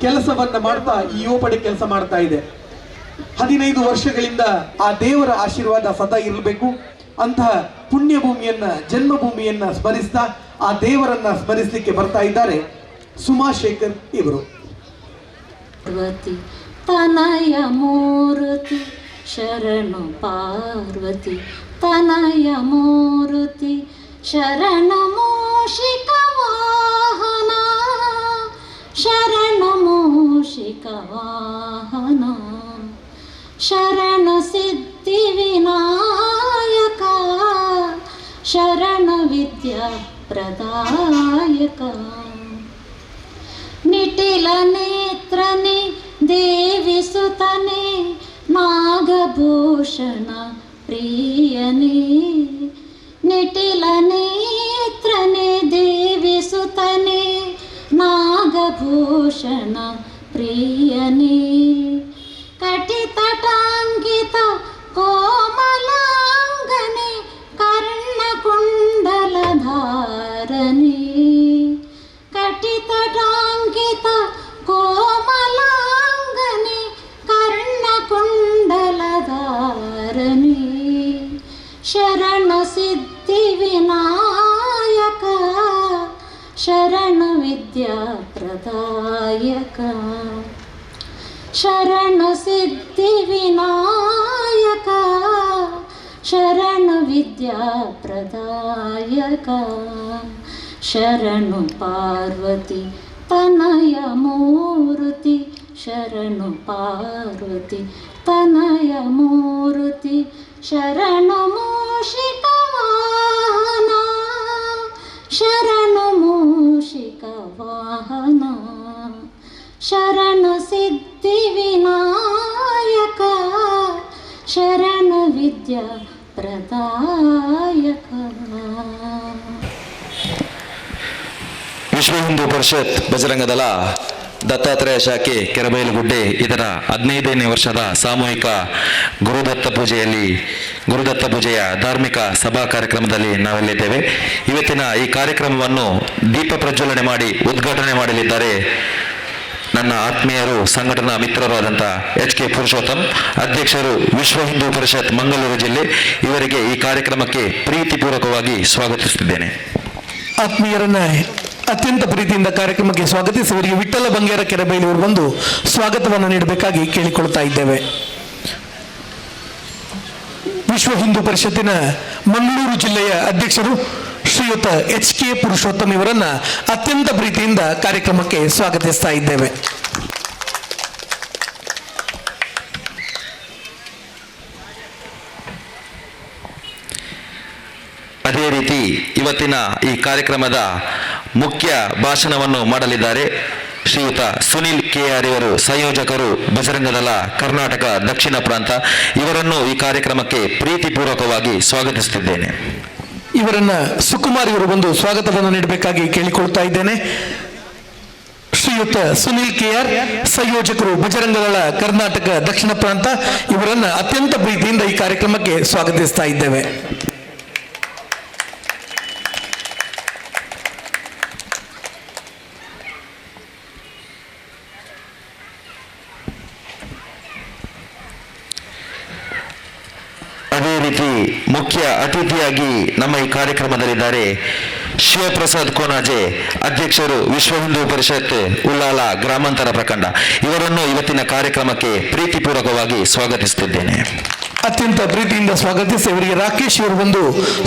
ಕೆಲಸವನ್ನ ಮಾಡ್ತಾ ಈ ಯುವ ಪಡೆ ಕೆಲಸ ಮಾಡ್ತಾ ಇದೆ. 15 ವರ್ಷಗಳಿಂದ ಆ ದೇವರ ಆಶೀರ್ವಾದ ಸದಾ ಇರಬೇಕು. ಅಂತಹ ಪುಣ್ಯ ಭೂಮಿಯನ್ನ, ಜನ್ಮಭೂಮಿಯನ್ನ ಸ್ಮರಿಸ್ತಾ ಆ ದೇವರನ್ನ ಸ್ಮರಿಸಲಿಕ್ಕೆ ಬರ್ತಾ ಇದ್ದಾರೆ ಸುಮಾ ಶೇಖರ್ ಇವರು. ಪಾರ್ವತಿ ತನಯ ಮೂರ್ತಿ ಶರಣು ಪಾರ್ವತಿ ತನಯ ಮೂರ್ತಿ ಶರಣು ಮೂಷಿಕ ವಾಹನ ಶರಣು ಮೂಷಿಕ ವಾಹನ ಶರಣು ಸಿದ್ಧಿ ವಿನಾಯಕ ಶರಣು ವಿದ್ಯಾ ಪ್ರದಾಯಕ ನಿಟಿಲ ನೇತ್ರನೆ ದೇವಿ ಸುತನೆ ನಾಗಭೂಷಣ ಪ್ರಿಯನೇ ನಿಟಿಲ ನೇತ್ರನೆ ದೇವಿ ಸುತನೆ ನಾಗಭೂಷಣ ಪ್ರಿಯನೇ ಕಟಿತಟಾಂಗಿತ ಕೋಮಲಾಂಗನೆ ಕರ್ಣಕುಂಡಲಧಾರನೆ ಕಟಿತಟಾಂಗಿತ ಕೋಮಲಾಂಗನೆ ಕರ್ಣಕುಂಡಲಧಾರನೆ ಶರಣ ಸಿದ್ಧಿ ವಿನಾಯಕ ಶರಣ ವಿದ್ಯಾ ಪ್ರದಾಯಕ ಶರಣ ಸಿದ್ಧಿ ವಿನಾಯಕ ಶರಣ ವಿದ್ಯಾ ಪ್ರದಾಯಕ ಶರಣು ಪಾರ್ವತಿ ತನಯ ಮೂರ್ತಿ ಶರಣು ಪಾರ್ವತಿ ತನಯ ಮೂರ್ತಿ ಶರಣು ಮೂಷಿಕ ವಾಹನ ಶರಣು ಮೂಷಿಕ ವಾಹನ ಶರಣು ಸಿದ್ಧಿ ವಿನಾಯಕ ಶರಣು ವಿದ್ಯಾ ಪ್ರದಾಯಕ. ವಿಶ್ವ ಹಿಂದೂ ಪರಿಷತ್ ಬಜರಂಗ ದಳ ದತ್ತಾತ್ರೇಯ ಶಾಖೆ ಕೆರಬೈಲುಗುಡ್ಡೆ ಇದರ 15ನೇ ವರ್ಷದ ಸಾಮೂಹಿಕ ಗುರುದತ್ತ ಪೂಜೆಯ ಧಾರ್ಮಿಕ ಸಭಾ ಕಾರ್ಯಕ್ರಮದಲ್ಲಿ ನಾವೆಲ್ಲಿದ್ದೇವೆ. ಇವತ್ತಿನ ಈ ಕಾರ್ಯಕ್ರಮವನ್ನು ದೀಪ ಪ್ರಜ್ವಲನೆ ಮಾಡಿ ಉದ್ಘಾಟನೆ ಮಾಡಲಿದ್ದಾರೆ ನನ್ನ ಆತ್ಮೀಯರು, ಸಂಘಟನಾ ಮಿತ್ರರು ಆದಂಥ HK ಪುರುಷೋತ್ತಮ್, ಅಧ್ಯಕ್ಷರು ವಿಶ್ವ ಹಿಂದೂ ಪರಿಷತ್ ಮಂಗಳೂರು ಜಿಲ್ಲೆ. ಇವರಿಗೆ ಈ ಕಾರ್ಯಕ್ರಮಕ್ಕೆ ಪ್ರೀತಿಪೂರ್ವಕವಾಗಿ ಸ್ವಾಗತಿಸುತ್ತಿದ್ದೇನೆ. ಆತ್ಮೀಯರನ್ನ ಅತ್ಯಂತ ಪ್ರೀತಿಯಿಂದ ಕಾರ್ಯಕ್ರಮಕ್ಕೆ ಸ್ವಾಗತಿಸಿ ಅವರಿಗೆ ವಿಠ್ಠಲ ಬಂಗೇರ ಕೆರೆಬೈಲೂರು ಬಂದು ಸ್ವಾಗತವನ್ನು ನೀಡಬೇಕಾಗಿ ಕೇಳಿಕೊಳ್ತಾ ಇದ್ದೇವೆ. ವಿಶ್ವ ಹಿಂದೂ ಪರಿಷತ್ತಿನ ಮಂಗಳೂರು ಜಿಲ್ಲೆಯ ಅಧ್ಯಕ್ಷರು ಶ್ರೀಯುತ HK ಪುರುಷೋತ್ತಮ್ ಇವರನ್ನ ಅತ್ಯಂತ ಪ್ರೀತಿಯಿಂದ ಕಾರ್ಯಕ್ರಮಕ್ಕೆ ಸ್ವಾಗತಿಸ್ತಾ ಇದ್ದೇವೆ. ಅದೇ ರೀತಿ ಇವತ್ತಿನ ಈ ಕಾರ್ಯಕ್ರಮದ ಮುಖ್ಯ ಭಾಷಣವನ್ನು ಮಾಡಲಿದ್ದಾರೆ ಶ್ರೀಯುತ ಸುನಿಲ್ KR ಇವರು, ಸಂಯೋಜಕರು ಬಜರಂಗದಳ ಕರ್ನಾಟಕ ದಕ್ಷಿಣ ಪ್ರಾಂತ. ಇವರನ್ನು ಈ ಕಾರ್ಯಕ್ರಮಕ್ಕೆ ಪ್ರೀತಿಪೂರ್ವಕವಾಗಿ ಸ್ವಾಗತಿಸುತ್ತಿದ್ದೇನೆ. ಇವರನ್ನ ಸುಕುಮಾರ್ ಇವರು ಬಂದು ಸ್ವಾಗತವನ್ನು ನೀಡಬೇಕಾಗಿ ಕೇಳಿಕೊಳ್ತಾ ಇದ್ದೇನೆ. ಶ್ರೀಯುತ ಸುನಿಲ್ KR, ಸಂಯೋಜಕರು ಬಜರಂಗದಳ ಕರ್ನಾಟಕ ದಕ್ಷಿಣ ಪ್ರಾಂತ, ಇವರನ್ನ ಅತ್ಯಂತ ಪ್ರೀತಿಯಿಂದ ಈ ಕಾರ್ಯಕ್ರಮಕ್ಕೆ ಸ್ವಾಗತಿಸ್ತಾ ಇದ್ದೇವೆ. ಅದೇ ರೀತಿ ಮುಖ್ಯ ಅತಿಥಿಯಾಗಿ ನಮ್ಮ ಈ ಕಾರ್ಯಕ್ರಮದಲ್ಲಿದ್ದಾರೆ ಶಿವಪ್ರಸಾದ್ ಕೋನಾಜೆ, ಅಧ್ಯಕ್ಷರು ವಿಶ್ವ ಹಿಂದೂ ಪರಿಷತ್ ಉಳ್ಳಾಲ ಗ್ರಾಮಾಂತರ ಪ್ರಖಂಡ. ಇವರನ್ನು ಇವತ್ತಿನ ಕಾರ್ಯಕ್ರಮಕ್ಕೆ ಪ್ರೀತಿಪೂರ್ವಕವಾಗಿ ಸ್ವಾಗತಿಸುತ್ತಿದ್ದೇನೆ. ಅತ್ಯಂತ ಪ್ರೀತಿಯಿಂದ ಸ್ವಾಗತಿಸಿ ಅವರಿಗೆ ರಾಕೇಶ್ ಇವರು ಬಂದು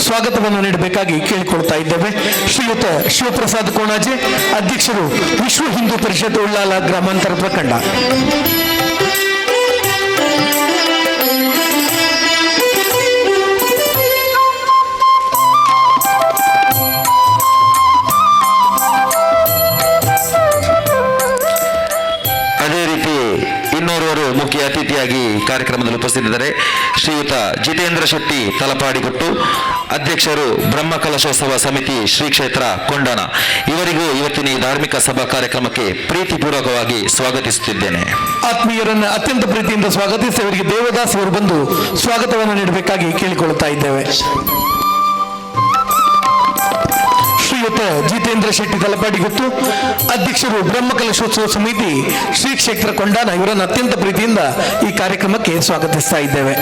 ಸ್ವಾಗತವನ್ನು ನೀಡಬೇಕಾಗಿ ಕೇಳಿಕೊಳ್ತಾ ಇದ್ದೇವೆ. ಶ್ರೀಯುತ ಶಿವಪ್ರಸಾದ್ ಕೋಣಾಜೆ, ಅಧ್ಯಕ್ಷರು ವಿಶ್ವ ಹಿಂದೂ ಪರಿಷತ್ ಉಳ್ಳಾಲ ಗ್ರಾಮಾಂತರ ಪ್ರಖಂಡ. ಮುಖ್ಯ ಅತಿಥಿಯಾಗಿ ಕಾರ್ಯಕ್ರಮದಲ್ಲಿ ಉಪಸ್ಥಿತರಿದ್ದಾರೆ ಶ್ರೀಯುತ ಜಿತೇಂದ್ರ ಶೆಟ್ಟಿ ತಲಪಾಡಿಗುಟ್ಟು, ಅಧ್ಯಕ್ಷರು ಬ್ರಹ್ಮಕಲಶೋತ್ಸವ ಸಮಿತಿ ಶ್ರೀ ಕ್ಷೇತ್ರ ಕೊಂಡಣ. ಇವರಿಗೂ ಇವತ್ತಿನ ಈ ಧಾರ್ಮಿಕ ಸಭಾ ಕಾರ್ಯಕ್ರಮಕ್ಕೆ ಪ್ರೀತಿಪೂರ್ವಕವಾಗಿ ಸ್ವಾಗತಿಸುತ್ತಿದ್ದೇನೆ. ಆತ್ಮೀಯರನ್ನು ಅತ್ಯಂತ ಪ್ರೀತಿಯಿಂದ ಸ್ವಾಗತಿಸಿ ಅವರಿಗೆ ದೇವದಾಸ್ ಅವರು ಬಂದು ಸ್ವಾಗತವನ್ನು ನೀಡಬೇಕಾಗಿ ಕೇಳಿಕೊಳ್ಳುತ್ತಾ ಇದ್ದೇವೆ. ಶ್ರೀಯುತ ಜಿತೇಂದ್ರ ಶೆಟ್ಟಿ ತಲಪಾಡಿಗುತ್ತು, ಅಧ್ಯಕ್ಷರು ಬ್ರಹ್ಮಕಲಶೋತ್ಸವ ಸಮಿತಿ ಶ್ರೀ ಕ್ಷೇತ್ರ ಕೊಂಡಾನ, ಇವರನ್ನು ಅತ್ಯಂತ ಪ್ರೀತಿಯಿಂದ ಈ ಕಾರ್ಯಕ್ರಮಕ್ಕೆ ಸ್ವಾಗತಿಸ್ತಾ ಇದ್ದೇವೆ.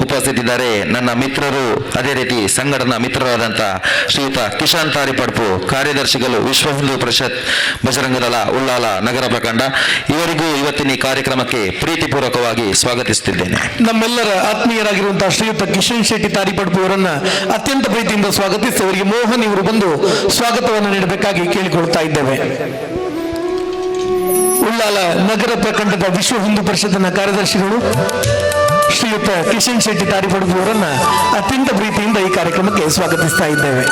ಉಪಸ್ಥಿತಿದ್ದಾರೆ ನನ್ನ ಮಿತ್ರರು, ಅದೇ ರೀತಿ ಸಂಘಟನಾ ಮಿತ್ರರಾದಂಥ ಶ್ರೀಯುತ ಕಿಶಾನ್ ತಾರಿಪಡ್ಪು, ಕಾರ್ಯದರ್ಶಿಗಳು ವಿಶ್ವ ಹಿಂದೂ ಪರಿಷತ್ ಬಜರಂಗದಳ ಉಳ್ಳಾಲ ನಗರ ಪ್ರಖಂಡ, ಇವರಿಗೂ ಇವತ್ತಿನ ಈ ಕಾರ್ಯಕ್ರಮಕ್ಕೆ ಪ್ರೀತಿಪೂರ್ವಕವಾಗಿ ಸ್ವಾಗತಿಸುತ್ತಿದ್ದೇನೆ. ನಮ್ಮೆಲ್ಲರ ಆತ್ಮೀಯರಾಗಿರುವಂತಹ ಶ್ರೀಯುತ ಕಿಶನ್ ಶೆಟ್ಟಿ ತಾರಿಪಡ್ಪು ಅವರನ್ನ ಅತ್ಯಂತ ಪ್ರೀತಿಯಿಂದ ಸ್ವಾಗತಿಸಿ ಅವರಿಗೆ ಮೋಹನ್ ಇವರು ಬಂದು ಸ್ವಾಗತವನ್ನು ನೀಡಬೇಕಾಗಿ ಕೇಳಿಕೊಳ್ತಾ ಇದ್ದೇವೆ. ಉಳ್ಳಾಲ ನಗರ ಪ್ರಖಂಡದ ವಿಶ್ವ ಹಿಂದೂ ಪರಿಷತ್ನ ಕಾರ್ಯದರ್ಶಿಗಳು ಶ್ರೀಯುತ ಕಿಶನ್ ಶೆಟ್ಟಿ ತಾರಿಪಡ್ಪು ಅವರನ್ನ ಅತ್ಯಂತ ಪ್ರೀತಿಯಿಂದ ಈ ಕಾರ್ಯಕ್ರಮಕ್ಕೆ ಸ್ವಾಗತಿಸ್ತಾ ಇದ್ದೇವೆ.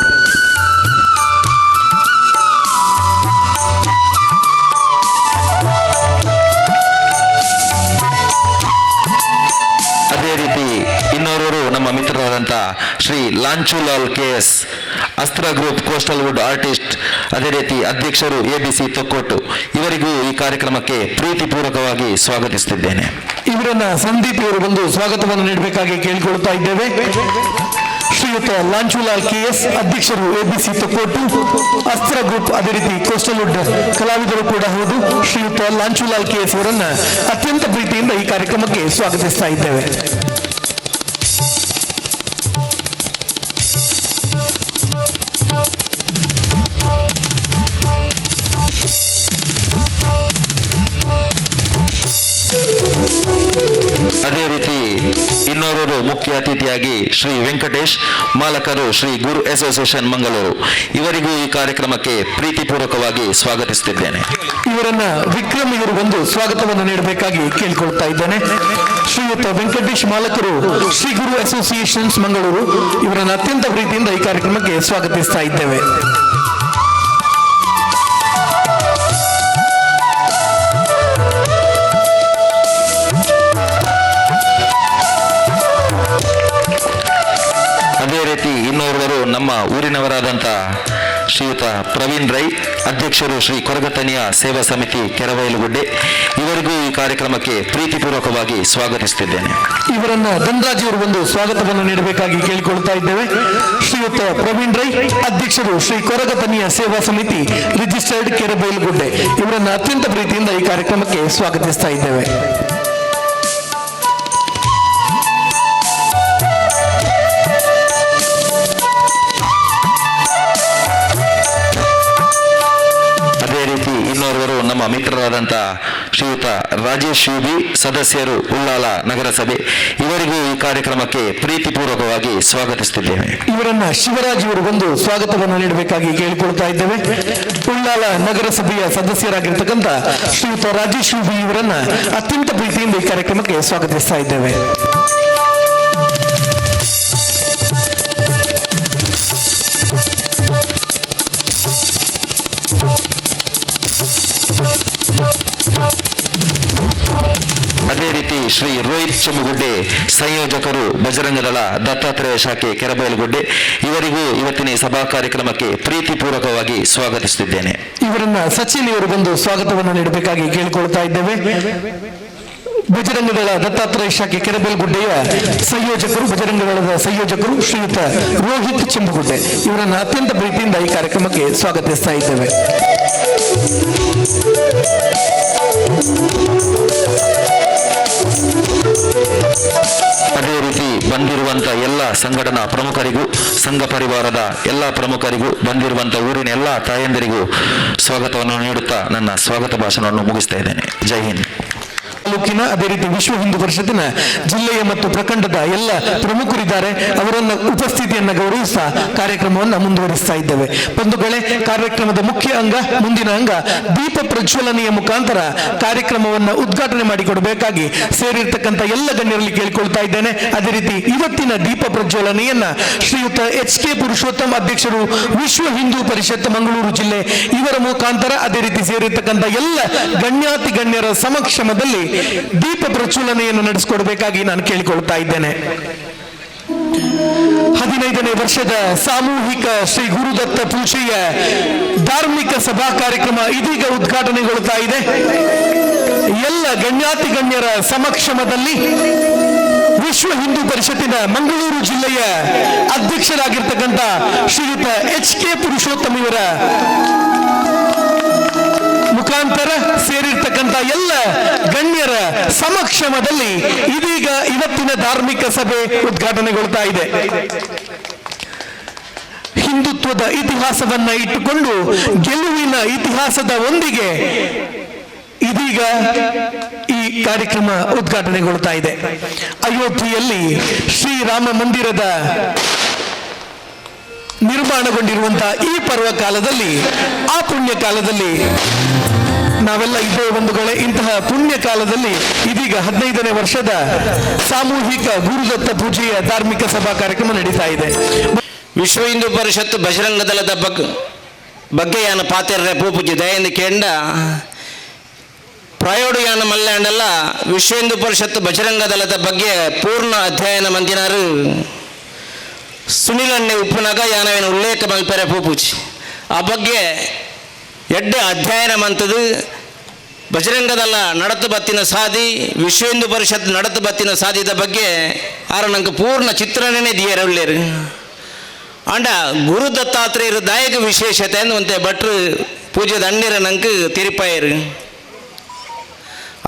ಅದೇ ರೀತಿ ಇನ್ನೋರ್ವರು ನಮ್ಮ ಮಿತ್ರರಾದಂಥ ಶ್ರೀ ಲಾಂಚುಲಾಲ್ KS, ಅಸ್ತ್ರ ಗ್ರೂಪ್ ಕೋಸ್ಟಲ್ ವುಡ್ ಆರ್ಟಿಸ್ಟ್, ಅದೇ ರೀತಿ ಅಧ್ಯಕ್ಷರು ABC ತೊಕ್ಕೋಟು, ಇವರಿಗೂ ಈ ಕಾರ್ಯಕ್ರಮಕ್ಕೆ ಪ್ರೀತಿಪೂರ್ವಕವಾಗಿ ಸ್ವಾಗತಿಸುತ್ತಿದ್ದೇನೆ. ಇವರನ್ನ ಸಂದೀಪ್ ಇವರು ಬಂದು ಸ್ವಾಗತವನ್ನು ನೀಡಬೇಕಾಗಿ ಕೇಳಿಕೊಳ್ತಾ ಇದ್ದೇವೆ. ಶ್ರೀಯುತ ಲಾಂಚುಲಾಲ್ KS, ಅಧ್ಯಕ್ಷರು ABC ತೊಕ್ಕೋಟು, ಅಸ್ತ್ರ ಗ್ರೂಪ್, ಅದೇ ರೀತಿ ಕೋಸ್ಟಲ್ ವುಡ್ ಕಲಾವಿದರು ಕೂಡ ಹೌದು. ಶ್ರೀಯುತ ಲಾಂಚುಲಾಲ್ KS ಇವರನ್ನ ಅತ್ಯಂತ ಪ್ರೀತಿಯಿಂದ ಈ ಕಾರ್ಯಕ್ರಮಕ್ಕೆ ಸ್ವಾಗತಿಸ್ತಾ ಇದ್ದೇವೆ. ಅದೇ ರೀತಿ ಇನ್ನೋರ್ವರು ಮುಖ್ಯ ಅತಿಥಿಯಾಗಿ ಶ್ರೀ ವೆಂಕಟೇಶ್, ಮಾಲಕರು ಶ್ರೀ ಗುರು ಅಸೋಸಿಯೇಷನ್ ಮಂಗಳೂರು, ಇವರಿಗೂ ಈ ಕಾರ್ಯಕ್ರಮಕ್ಕೆ ಪ್ರೀತಿಪೂರ್ವಕವಾಗಿ ಸ್ವಾಗತಿಸುತ್ತಿದ್ದೇನೆ. ಇವರನ್ನ ವಿಕ್ರಮ್ ಇವರು ಬಂದು ಸ್ವಾಗತವನ್ನು ನೀಡಬೇಕಾಗಿ ಕೇಳಿಕೊಳ್ತಾ ಇದ್ದೇನೆ. ಶ್ರೀಯುತ ವೆಂಕಟೇಶ್, ಮಾಲಕರು ಶ್ರೀ ಗುರು ಅಸೋಸಿಯೇಷನ್ಸ್ ಮಂಗಳೂರು, ಇವರನ್ನು ಅತ್ಯಂತ ಪ್ರೀತಿಯಿಂದ ಈ ಕಾರ್ಯಕ್ರಮಕ್ಕೆ ಸ್ವಾಗತಿಸ್ತಾ ಇದ್ದೇವೆ. ಅದೇ ರೀತಿ ಇನ್ನೋರ್ವರು ನಮ್ಮ ಊರಿನವರಾದಂಥ ಶ್ರೀಯುತ ಪ್ರವೀಣ್ ರೈ, ಅಧ್ಯಕ್ಷರು ಶ್ರೀ ಕೊರಗತನಿಯ ಸೇವಾ ಸಮಿತಿ ಕೆರಬೈಲುಗುಡ್ಡೆ, ಇವರಿಗೂ ಈ ಕಾರ್ಯಕ್ರಮಕ್ಕೆ ಪ್ರೀತಿಪೂರ್ವಕವಾಗಿ ಸ್ವಾಗತಿಸುತ್ತಿದ್ದೇನೆ. ಇವರನ್ನ ಧನರಾಜ್ ಅವರು ಬಂದು ಸ್ವಾಗತವನ್ನು ನೀಡಬೇಕಾಗಿ ಕೇಳಿಕೊಳ್ತಾ ಇದ್ದೇವೆ. ಶ್ರೀಯುತ ಪ್ರವೀಣ್ ರೈ, ಅಧ್ಯಕ್ಷರು ಶ್ರೀ ಕೊರಗತನಿಯ ಸೇವಾ ಸಮಿತಿ ರಿಜಿಸ್ಟರ್ಡ್ ಕೆರಬೈಲುಗುಡ್ಡೆ, ಇವರನ್ನ ಅತ್ಯಂತ ಪ್ರೀತಿಯಿಂದ ಈ ಕಾರ್ಯಕ್ರಮಕ್ಕೆ ಸ್ವಾಗತಿಸ್ತಾ ಇದ್ದೇವೆ. ಇನ್ನೋರ್ವರು ನಮ್ಮ ಮಿತ್ರರಾದಂಥ ಶ್ರೀಯುತ ರಾಜೇಶ್ ಯುಬಿ, ಸದಸ್ಯರು ಉಳ್ಳಾಲ ನಗರಸಭೆ, ಇವರಿಗೂ ಈ ಕಾರ್ಯಕ್ರಮಕ್ಕೆ ಪ್ರೀತಿಪೂರ್ವಕವಾಗಿ ಸ್ವಾಗತಿಸುತ್ತಿದ್ದೇವೆ. ಇವರನ್ನ ಶಿವರಾಜ್ ಇವರು ಬಂದು ಸ್ವಾಗತವನ್ನು ನೀಡಬೇಕಾಗಿ ಕೇಳಿಕೊಳ್ತಾ ಇದ್ದೇವೆ. ಉಳ್ಳಾಲ ನಗರಸಭೆಯ ಸದಸ್ಯರಾಗಿರ್ತಕ್ಕಂಥ ಶ್ರೀಯುತ ರಾಜೇಶ್ ಯುಬಿ ಇವರನ್ನ ಅತ್ಯಂತ ಪ್ರೀತಿಯಿಂದ ಈ ಕಾರ್ಯಕ್ರಮಕ್ಕೆ ಸ್ವಾಗತಿಸ್ತಾ ಇದ್ದೇವೆ. ಅದೇ ರೀತಿ ಶ್ರೀ ರೋಹಿತ್ ಚಮ್ಮಗುಡ್ಡೆ, ಸಂಯೋಜಕರು ಬಜರಂಗದಳ ದತ್ತಾತ್ರೇಯ ಶಾಖೆ ಕೆರಬೈಲುಗುಡ್ಡೆ, ಇವರಿಗೂ ಇವತ್ತಿನ ಸಭಾ ಕಾರ್ಯಕ್ರಮಕ್ಕೆ ಪ್ರೀತಿಪೂರ್ವಕವಾಗಿ ಸ್ವಾಗತಿಸುತ್ತಿದ್ದೇನೆ. ಇವರನ್ನ ಸಚಿನ್ ಇವರು ಬಂದು ಸ್ವಾಗತವನ್ನು ನೀಡಬೇಕಾಗಿ ಕೇಳಿಕೊಳ್ತಾ ಇದ್ದೇವೆ. ಬಜರಂಗದಳ ದತ್ತಾತ್ರೇಯ ಶಾಖೆ ಕೆರಬೈಲುಗುಡ್ಡೆಯ ಸಂಯೋಜಕರು, ಬಜರಂಗದಳದ ಸಂಯೋಜಕರು ಶ್ರೀಯುತ ರೋಹಿತ್ ಚೆಂಬುಗುಡ್ಡೆ, ಇವರನ್ನ ಅತ್ಯಂತ ಪ್ರೀತಿಯಿಂದ ಈ ಕಾರ್ಯಕ್ರಮಕ್ಕೆ ಸ್ವಾಗತಿಸ್ತಾ ಇದ್ದೇವೆ. ಅದೇ ರೀತಿ ಬಂದಿರುವಂತ ಎಲ್ಲ ಸಂಘಟನಾ ಪ್ರಮುಖರಿಗೂ, ಸಂಘ ಪರಿವಾರದ ಎಲ್ಲ ಪ್ರಮುಖರಿಗೂ, ಬಂದಿರುವಂತ ಊರಿನ ಎಲ್ಲ ತಾಯಂದಿರಿಗೂ ಸ್ವಾಗತವನ್ನು ನೀಡುತ್ತಾ ನನ್ನ ಸ್ವಾಗತ ಭಾಷಣವನ್ನು ಮುಗಿಸ್ತಾ ಇದ್ದೇನೆ. ಜೈ ಹಿಂದ್. ತಾಲೂಕಿನ ಅದೇ ರೀತಿ ವಿಶ್ವ ಹಿಂದೂ ಪರಿಷತ್ತಿನ ಜಿಲ್ಲೆಯ ಮತ್ತು ಪ್ರಖಂಡದ ಎಲ್ಲ ಪ್ರಮುಖರಿದ್ದಾರೆ, ಅವರನ್ನ ಉಪಸ್ಥಿತಿಯನ್ನ ಗೌರವಿಸ್ತಾ ಕಾರ್ಯಕ್ರಮವನ್ನು ಮುಂದುವರಿಸ್ತಾ ಇದ್ದೇವೆ. ಬಂಧುಗಳೇ, ಕಾರ್ಯಕ್ರಮದ ಮುಖ್ಯ ಅಂಗ, ಮುಂದಿನ ಅಂಗ ದೀಪ ಪ್ರಜ್ವಲನೆಯ ಮುಖಾಂತರ ಕಾರ್ಯಕ್ರಮವನ್ನು ಉದ್ಘಾಟನೆ ಮಾಡಿಕೊಡಬೇಕಾಗಿ ಸೇರಿರ್ತಕ್ಕಂಥ ಎಲ್ಲ ಗಣ್ಯರಲ್ಲಿ ಕೇಳಿಕೊಳ್ತಾ ಇದ್ದೇನೆ. ಅದೇ ರೀತಿ ಇವತ್ತಿನ ದೀಪ ಪ್ರಜ್ವಲನೆಯನ್ನ ಶ್ರೀಯುತ HK ಪುರುಷೋತ್ತಮ್, ಅಧ್ಯಕ್ಷರು ವಿಶ್ವ ಹಿಂದೂ ಪರಿಷತ್ ಮಂಗಳೂರು ಜಿಲ್ಲೆ, ಇವರ ಮುಖಾಂತರ ಅದೇ ರೀತಿ ಸೇರಿರ್ತಕ್ಕಂಥ ಎಲ್ಲ ಗಣ್ಯಾತಿ ಗಣ್ಯರ ಸಮಕ್ಷಮದಲ್ಲಿ ದೀಪ ಪ್ರಜ್ವಲನೆಯನ್ನು ನಡೆಸಿಕೊಡಬೇಕಾಗಿ ನಾನು ಕೇಳಿಕೊಳ್ತಾ ಇದ್ದೇನೆ. 15ನೇ ವರ್ಷದ ಸಾಮೂಹಿಕ ಶ್ರೀ ಗುರುದತ್ತ ಪೂಜೆಯ ಧಾರ್ಮಿಕ ಸಭಾ ಕಾರ್ಯಕ್ರಮ ಇದೀಗ ಉದ್ಘಾಟನೆಗೊಳ್ಳುತ್ತಾ ಇದೆ. ಎಲ್ಲ ಗಣ್ಯಾತಿ ಗಣ್ಯರ ಸಮಕ್ಷಮದಲ್ಲಿ ವಿಶ್ವ ಹಿಂದೂ ಪರಿಷತ್ತಿನ ಮಂಗಳೂರು ಜಿಲ್ಲೆಯ ಅಧ್ಯಕ್ಷರಾಗಿರ್ತಕ್ಕಂಥ ಶ್ರೀಯುತ HK ಪುರುಷೋತ್ತಮ ಇವರ ಮುಖಾಂತರ ಸೇರಿರ್ತಕ್ಕಂಥ ಎಲ್ಲ ಗಣ್ಯರ ಸಮಕ್ಷಮದಲ್ಲಿ ಇದೀಗ ಇವತ್ತಿನ ಧಾರ್ಮಿಕ ಸಭೆ ಉದ್ಘಾಟನೆಗೊಳ್ತಾ ಇದೆ. ಹಿಂದುತ್ವದ ಇತಿಹಾಸವನ್ನ ಇಟ್ಟುಕೊಂಡು ಗೆಲುವಿನ ಇತಿಹಾಸದ ಒಂದಿಗೆ ಇದೀಗ ಈ ಕಾರ್ಯಕ್ರಮ ಉದ್ಘಾಟನೆಗೊಳ್ತಾ ಇದೆ. ಅಯೋಧ್ಯೆಯಲ್ಲಿ ಶ್ರೀರಾಮ ಮಂದಿರದ ನಿರ್ಮಾಣಗೊಂಡಿರುವಂತಹ ಈ ಪರ್ವಕಾಲದಲ್ಲಿ, ಆ ಪುಣ್ಯ ಕಾಲದಲ್ಲಿ ನಾವೆಲ್ಲ ಇದೇ ಬಂಧುಗಳೇ, ಇಂತಹ ಪುಣ್ಯ ಕಾಲದಲ್ಲಿ ಇದೀಗ 15ನೇ ವರ್ಷದ ಸಾಮೂಹಿಕ ಗುರುದತ್ತ ಪೂಜೆಯ ಧಾರ್ಮಿಕ ಸಭಾ ಕಾರ್ಯಕ್ರಮ ನಡೀತಾ ಇದೆ. ವಿಶ್ವ ಹಿಂದೂ ಪರಿಷತ್ ಬಜರಂಗ ದಳದ ಬಗ್ಗೆ ಯಾನ ಪಾತೆರ್ರೆ ಪೂಪುಜಿ ದಯಂದು ಕೇಂಡ ಪ್ರಾಯೋಡು ಯಾನ ಮಲ್ಯಾಂಡಲ್ಲ ವಿಶ್ವ ಹಿಂದೂ ಪರಿಷತ್ ಬಜರಂಗ ದಳದ ಬಗ್ಗೆ ಪೂರ್ಣ ಅಧ್ಯಯನ ಮಂದಿನಾರು ಸುನಿಲಣ್ಣೆ ಉಪ್ಪುನಾಗ ಯಾನವೇನು ಉಲ್ಲೇಖ ಮಲ್ಪೆರೆ ಪೂಪುಜಿ ಆ ಬಗ್ಗೆ ಎಡ್ಡೆ ಅಧ್ಯಯನ ಮಂತದು ಬಜರಂಗದಲ್ಲ ನಡತು ಬತ್ತಿನ ಸಾದಿ ವಿಶ್ವ ಹಿಂದೂ ಪರಿಷತ್ ನಡತು ಬತ್ತಿನ ಸಾದಿದ ಬಗ್ಗೆ ಆರ ನಂಗೆ ಪೂರ್ಣ ಚಿತ್ರಣನೇ ದಿಯರ ಉಳ್ಳೇರು ಅಂಡ ಗುರು ದತ್ತಾತ್ರೇಯರ ದಾಯಕ ವಿಶೇಷತೆ ಅಂತೆ ಭಟ್ರು ಪೂಜೆ ದಂಡಿರ ನಂಗೆ ತಿರುಪಾಯರು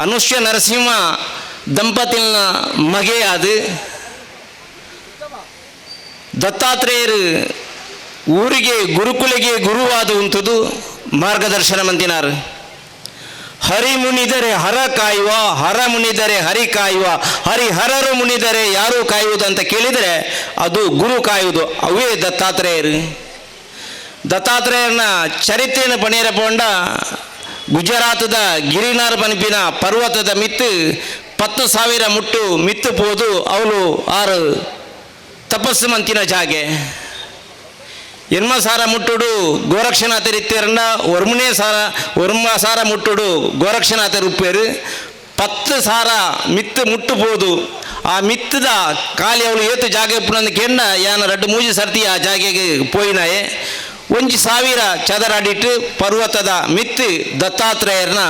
ಅನುಷ್ಯ ನರಸಿಂಹ ದಂಪತಿನ ಮಗೆ ಅದು ದತ್ತಾತ್ರೇಯರು ಊರಿಗೆ ಗುರುಕುಲಿಗೆ ಗುರುವಾದ ಉಂಟದು ಮಾರ್ಗದರ್ಶನ ಮಂದಿನಾರು. ಹರಿ ಮುನಿದರೆ ಹರ ಕಾಯುವ, ಹರ ಮುನಿದರೆ ಹರಿ ಕಾಯುವ, ಹರಿಹರರು ಮುನಿದರೆ ಯಾರು ಕಾಯುವುದು ಅಂತ ಕೇಳಿದರೆ ಅದು ಗುರು ಕಾಯುವುದು. ಅವೇ ದತ್ತಾತ್ರೇಯರು. ದತ್ತಾತ್ರೇಯರನ್ನ ಚರಿತ್ರೆಯನ್ನು ಪಣಿಯರಪೊಂಡ ಗುಜರಾತದ ಗಿರಿನಾರ್ ಪನಿಪಿನ ಪರ್ವತದ ಮಿತ್ತು 10,000 ಮುಟ್ಟು ಮಿತ್ತು ಪೋದು ಅವಳು 6 ತಪಸ್ಸು ಮಂತಿನ ಜಾಗೆ ಎನ್ಮ ಸಾರ ಮುಟ್ಟುಡು ಗೋರಕ್ಷನಾಥ ಇತ್ತೇರನ್ನ ಒರ್ಮ ಸಾರ ಮುಟ್ಟುಡು ಗೋರಕ್ಷನಾಥ ಉಪ್ಪೇರು 10 ಸಾರ ಮಿತ್ತು ಮುಟ್ಟು ಪೋದು ಆ ಮಿತ್ತದ ಕಾಲಿ ಅವಳು ಏತು ಜಾಗೆ ಉಪ್ಪುನಂದು ಕೆಂಡ ಯಾನ 2-3 ಸರ್ತಿ ಆ ಜಾಗೆಗೆ ಪೋಯಿನಾಯೆ 1,000 ಚದರಾಡಿಟ್ಟು ಪರ್ವತದ ಮಿತ್ತು ದತ್ತಾತ್ರೇಯರನ್ನ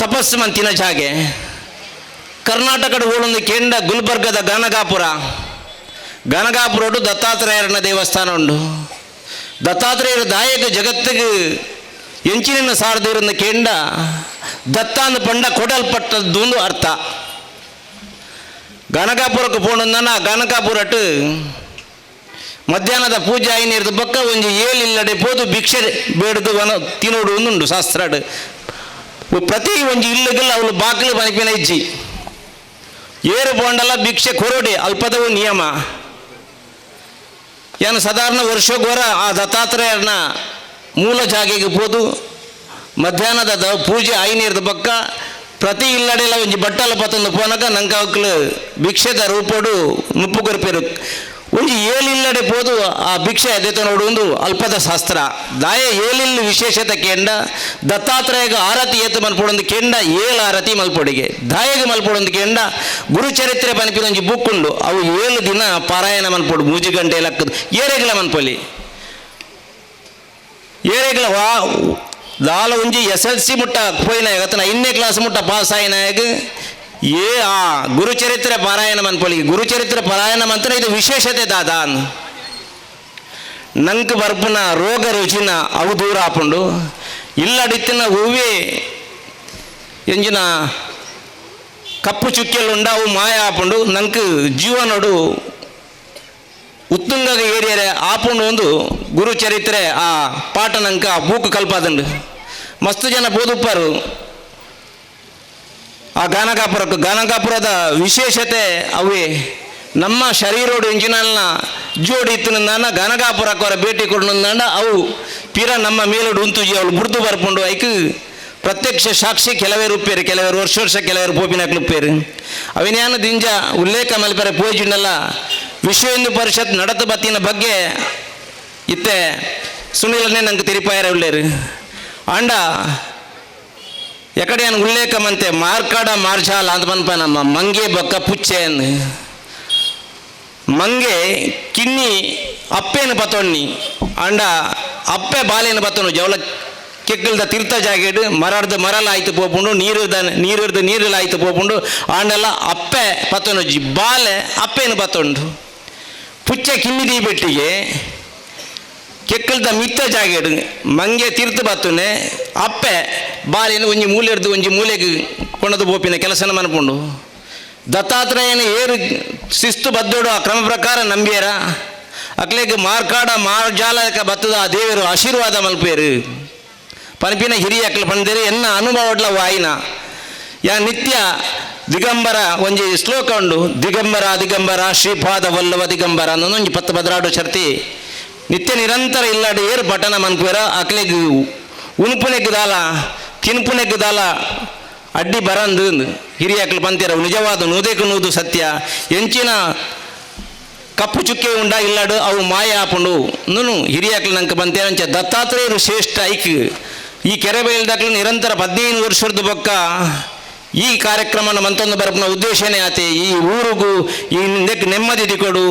ತಪಸ್ಸು ಮಂತಿನ ಜಾಗೆ. ಕರ್ನಾಟಕದ ಓಳೊಂದು ಕೆಂಡ ಗುಲ್ಬರ್ಗದ ಗನಗಾಪುರೋಡು ದತ್ತಾತ್ರೇಯರನ ದೇವಸ್ಥಾನ ಉಂಡು. ದತ್ತಾತ್ರೇಯರ ದಾಯಕ ಜಗತ್ತಿಗೆ ಎಂಚಿನ ಸಾರದವರನ್ನ ಕೆಂಡ ದತ್ತಾಂದು ಪಂಡ ಕೊಡಲ್ಪಟ್ಟದ್ದು ಅರ್ಥ. ಗನಗಾಪುರಕ್ಕೆ ಪೋಣಂದನ ಗನಗಾಪುರಟ್ಟು ಮಧ್ಯಾಹ್ನದ ಪೂಜೆ ಆಯ್ನಿರ್ದ ಪಕ್ಕ ಒಂದು 7 ಇಲ್ಲಡೆ ಪೋದು ಭಿಕ್ಷೆ ಬೇಡದು ತಿನ್ನೋಡು ಒಂದುಂಡು ಶಾಸ್ತ್ರಾಡು. ಪ್ರತಿ ಒಂದು ಇಲ್ಲಿಗೆಲ್ಲ ಅವಳು ಬಾಗಿಲು ಮನಿಪಿನ ಇಜ್ಜಿ ಏರು ಪೋಂಡಲ್ಲ ಭಿಕ್ಷೆ ಕೊರೋಡಿ ಅಲ್ಪದವು ನಿಯಮ. ಏನು ಸಾಧಾರಣ ವರ್ಷಗೋರ ಆ ದತ್ತಾತ್ರೇಯರನ್ನ ಮೂಲ ಜಾಗೆಗೆ ಪೋದು ಮಧ್ಯಾಹ್ನದ ಪೂಜೆ ಆಯ್ನಿರ್ದ ಪಕ್ಕ ಪ್ರತಿ ಇಲ್ಲಡೆಲ್ಲ ಒಂಜಿ ಬಟ್ಟಲ ಪತ್ತೊಂದು ಪೋನಕ ನಂಗೆ ಅವಕ್ಕಲು ಭಿಕ್ಷೆದ ರೂಪೋಡು ಮುಪ್ಪು ಕೊರ್ಪೇರು ಒಂಜಿ 7 ಇಲ್ಲಡೆ ಪೋದು ಆ ಭಿಕ್ಷೆ ಅದೇತ ನೋಡು ಒಂದು ಅಲ್ಪದ ಶಾಸ್ತ್ರ. ದಾಯ 7 ವಿಶೇಷತೆ ಕೆಂಡ ದತ್ತಾತ್ರೇಯಗ ಆರತಿ ಏತು ಮಲ್ಪೊಡೊಂದು ಕೆಂಡ 7 ಆರತಿ ಮಲ್ಪೊಡಿಗೆ ದಾಯಗೆ ಮಲ್ಪೊಡೊಂದು ಕೆಂಡ ಗುರುಚರಿತ್ರೆ ಪನಿಪಿನ ಒಂಜಿ ಬುಕ್ ಉಂಡು ಅವು 7 ದಿನ ಪಾರಾಯಣ ಮಲ್ಪೊಡು 3 ಗಂಟೆ ಲಕ್ಕದು ಏರೆಗ್ಲ ಮನ್ಪೊಲಿ ಏರೆಗ್ಲ ದಾಲ ಒಂಜಿ SLC ಮುಟ್ಟ ಪೋಯಿನಾಯ ಅತನ 5ನೇ ಕ್ಲಾಸ್ ಮುಟ್ಟ ಪಾಸ್ ಆಯ್ನಾಯಗ ಆ ಗುರುಚರಿತ್ರೆ ಪಾರಾಯಣ ಮನ್ಪೊಲಿ ಗುರುಚರಿತ್ರೆ ಪಾರಾಯಣ ಮಂತ್ರ ಇದು ವಿಶೇಷತೆ ದಾದಾನ್ ನಂಗೆ ಬರ್ಪನ ರೋಗ ರುಚಿನ ಅವು ದೂರ ಹಾಕೊಂಡು ಇಲ್ಲಡಿತ್ತಿನ ಹೂವೇ ಎಂಜಿನ ಕಪ್ಪು ಚುಕ್ಕೆಲ್ಲುಂಡ ಅವು ಮಾಯ ಹಾಕೊಂಡು ನಂಗೆ ಜೀವನೋಡು ಉತ್ತುಂಗ ಏರಿಯರೆ ಆಪುಂಡು ಒಂದು ಗುರುಚರಿತ್ರೆ ಆ ಪಾಠ ನಂಗೆ ಆ ಬೂಕು ಕಲ್ಪಾದಂಡು ಮಸ್ತು ಜನ ಬೋದುಪ್ಪರು. ಆ ಗಾನಗಾಪುರದ ವಿಶೇಷತೆ ಅವೇ ನಮ್ಮ ಶರೀರೋಡು ಇಂಜಿನಲ್ನ ಜೋಡಿ ಇತ್ತಿನ ಗಾನಗಾಪುರಕ್ಕವರ ಭೇಟಿ ಕೊಡೋಣ ಅವು ಪಿರ ನಮ್ಮ ಮೇಲೋಡು ಉಂತುಜಿ ಅವಳು ಬುರ್ದು ಬರ್ಕೊಂಡು ಐಕ್ ಪ್ರತ್ಯಕ್ಷ ಸಾಕ್ಷಿ ಕೆಲವೇ ರೂಪೇರು ಕೆಲವರು ವರ್ಷ ಕೆಲವರು ಪೋಪಿನಾಕ್ ನುಪ್ಪೇರು ಅವಿನ್ಯಾನ ದಿಂಜ ಉಲ್ಲೇಖ ಮಲ್ಪರೆ ಪೋಜಿನಲ್ಲ ವಿಶ್ವ ಹಿಂದೂ ಪರಿಷತ್ ನಡತು ಬತ್ತಿನ ಬಗ್ಗೆ ಇತ್ತೆ ಸುನಿಲನ್ನೇ ನಂಗೆ ತಿರುಪಾಯರ ಉಳ್ಳೇರು ಅಂಡ ಎಕಡೆ ಏನು ಉಲ್ಲೇಖ ಮಂತೆ ಮಾರ್ಕಾಡ ಮಾರ್ಜಾಲ ಅಂತ ಪನ್ಪ ನಮ್ಮ ಮಂಗೆ ಬಕ್ಕ ಪುಚ್ಚೆ ಅಂದು ಮಂಗೆ ಕಿನ್ನಿ ಅಪ್ಪೇನು ಪತ್ತೊಣ್ಣಿ ಅಂಡ ಅಪ್ಪೆ ಬಾಲೇನು ಪತ್ತೊಣ್ಣು ಜವಳ ಕೆಕ್ಕಲ್ದ ತೀರ್ಥ ಜಾಗೇಡು ಮರಲಾಯ್ತು ಪೋಪುಂಡು ನೀರಿಲಾಯ್ತು ಪೋಪುಂಡು ಆಂಡೆಲ್ಲ ಅಪ್ಪೆ ಪತ್ತೊಂಡು ಬಾಲೆ ಅಪ್ಪೇನು ಪತ್ತೊಂಡು ಪುಚ್ಚ ಕಿನ್ನಿದಿ ಬೆಟ್ಟಿಗೆ ಕೆಕ್ಕಲ್ದ ಮಿತ್ತ ಜಾಗೇಡು ಮಂಗೆ ತೀರ್ಥ ಬತ್ತುನೆ ಅಪ್ಪೆ ಬಾಲೇನು ಒಂಜಿ ಮೂಲೆಗೆ ಕೊಂಡದು ಪೋಪಿನ ಕೆಲಸನ ಮನ್ಪುಂಡು ದತ್ತಾತ್ರೇಯನ ಏರು ಶಿಸ್ತು ಬದ್ದೋಡು ಆ ಕ್ರಮ ಪ್ರಕಾರ ನಂಬಿಯರ ಅಕ್ಲೆಗೆ ಮಾರ್ಕಾಡ ಮಾರ್ಜಾಲಕ ಬತ್ತದ ಆ ದೇವರು ಆಶೀರ್ವಾದ ಮಲ್ಪೇರು ಪನಪಿನ ಹಿರಿಯ ಅಕ್ಲ ಪಂದೇರು ಎನ್ನ ಅನುಭವಡ್ಲ ವಾಯಿನ ಯಾ ನಿತ್ಯ ದಿಗಂಬರ ಒಂಜಿ ಶ್ಲೋಕ ಉಂಡು ದಿಗಂಬರ ಶ್ರೀಪಾದ ವಲ್ಲವ ದಿಗಂಬರ ಅನ್ನೋ ಒಂಜಿ 10 ಬದರಾಡು ಶರ್ತಿ ನಿತ್ಯ ನಿರಂತರ ಇಲ್ಲಾಡು ಏರು ಪಠನ ಮನ್ಪೇರ ಅಕ್ಲೆಗೆ ಉಣುಪುನೆಗ್ದಾಲ ತಿನ್ಪುನೆಗ್ದಾಲ ಅಡ್ಡಿ ಬರಂದು ಹಿರಿಯಕ್ಕಳು ಪಂತೀರ ನಿಜವಾದ ನೂದೇಕು ನೂದು ಸತ್ಯ ಎಂಚಿನ ಕಪ್ಪು ಚುಕ್ಕೆ ಉಂಡ ಇಲ್ಲಾಡು ಅವು ಮಾಯ ಆಪುಂಡು ನೂನು ಹಿರಿಯಕ್ಕಳು ನಂಗೆ ಬಂತೇರ ಅಂಚ ದತ್ತಾತ್ರೇಯರು ಶ್ರೇಷ್ಠ ಐಕ್ ಈ ಕೆರೆಬೈಲ್ದಾಕ್ಲು ನಿರಂತರ 15 ವರ್ಷದ ಬೊಕ್ಕ ಈ ಕಾರ್ಯಕ್ರಮನ ಮಂತೊಂದು ಬರಪನ ಉದ್ದೇಶನೇ ಆತೆ ಈ ಊರಿಗೂ ಈ ನೆಮ್ಮದಿ ತಿಕೊಡು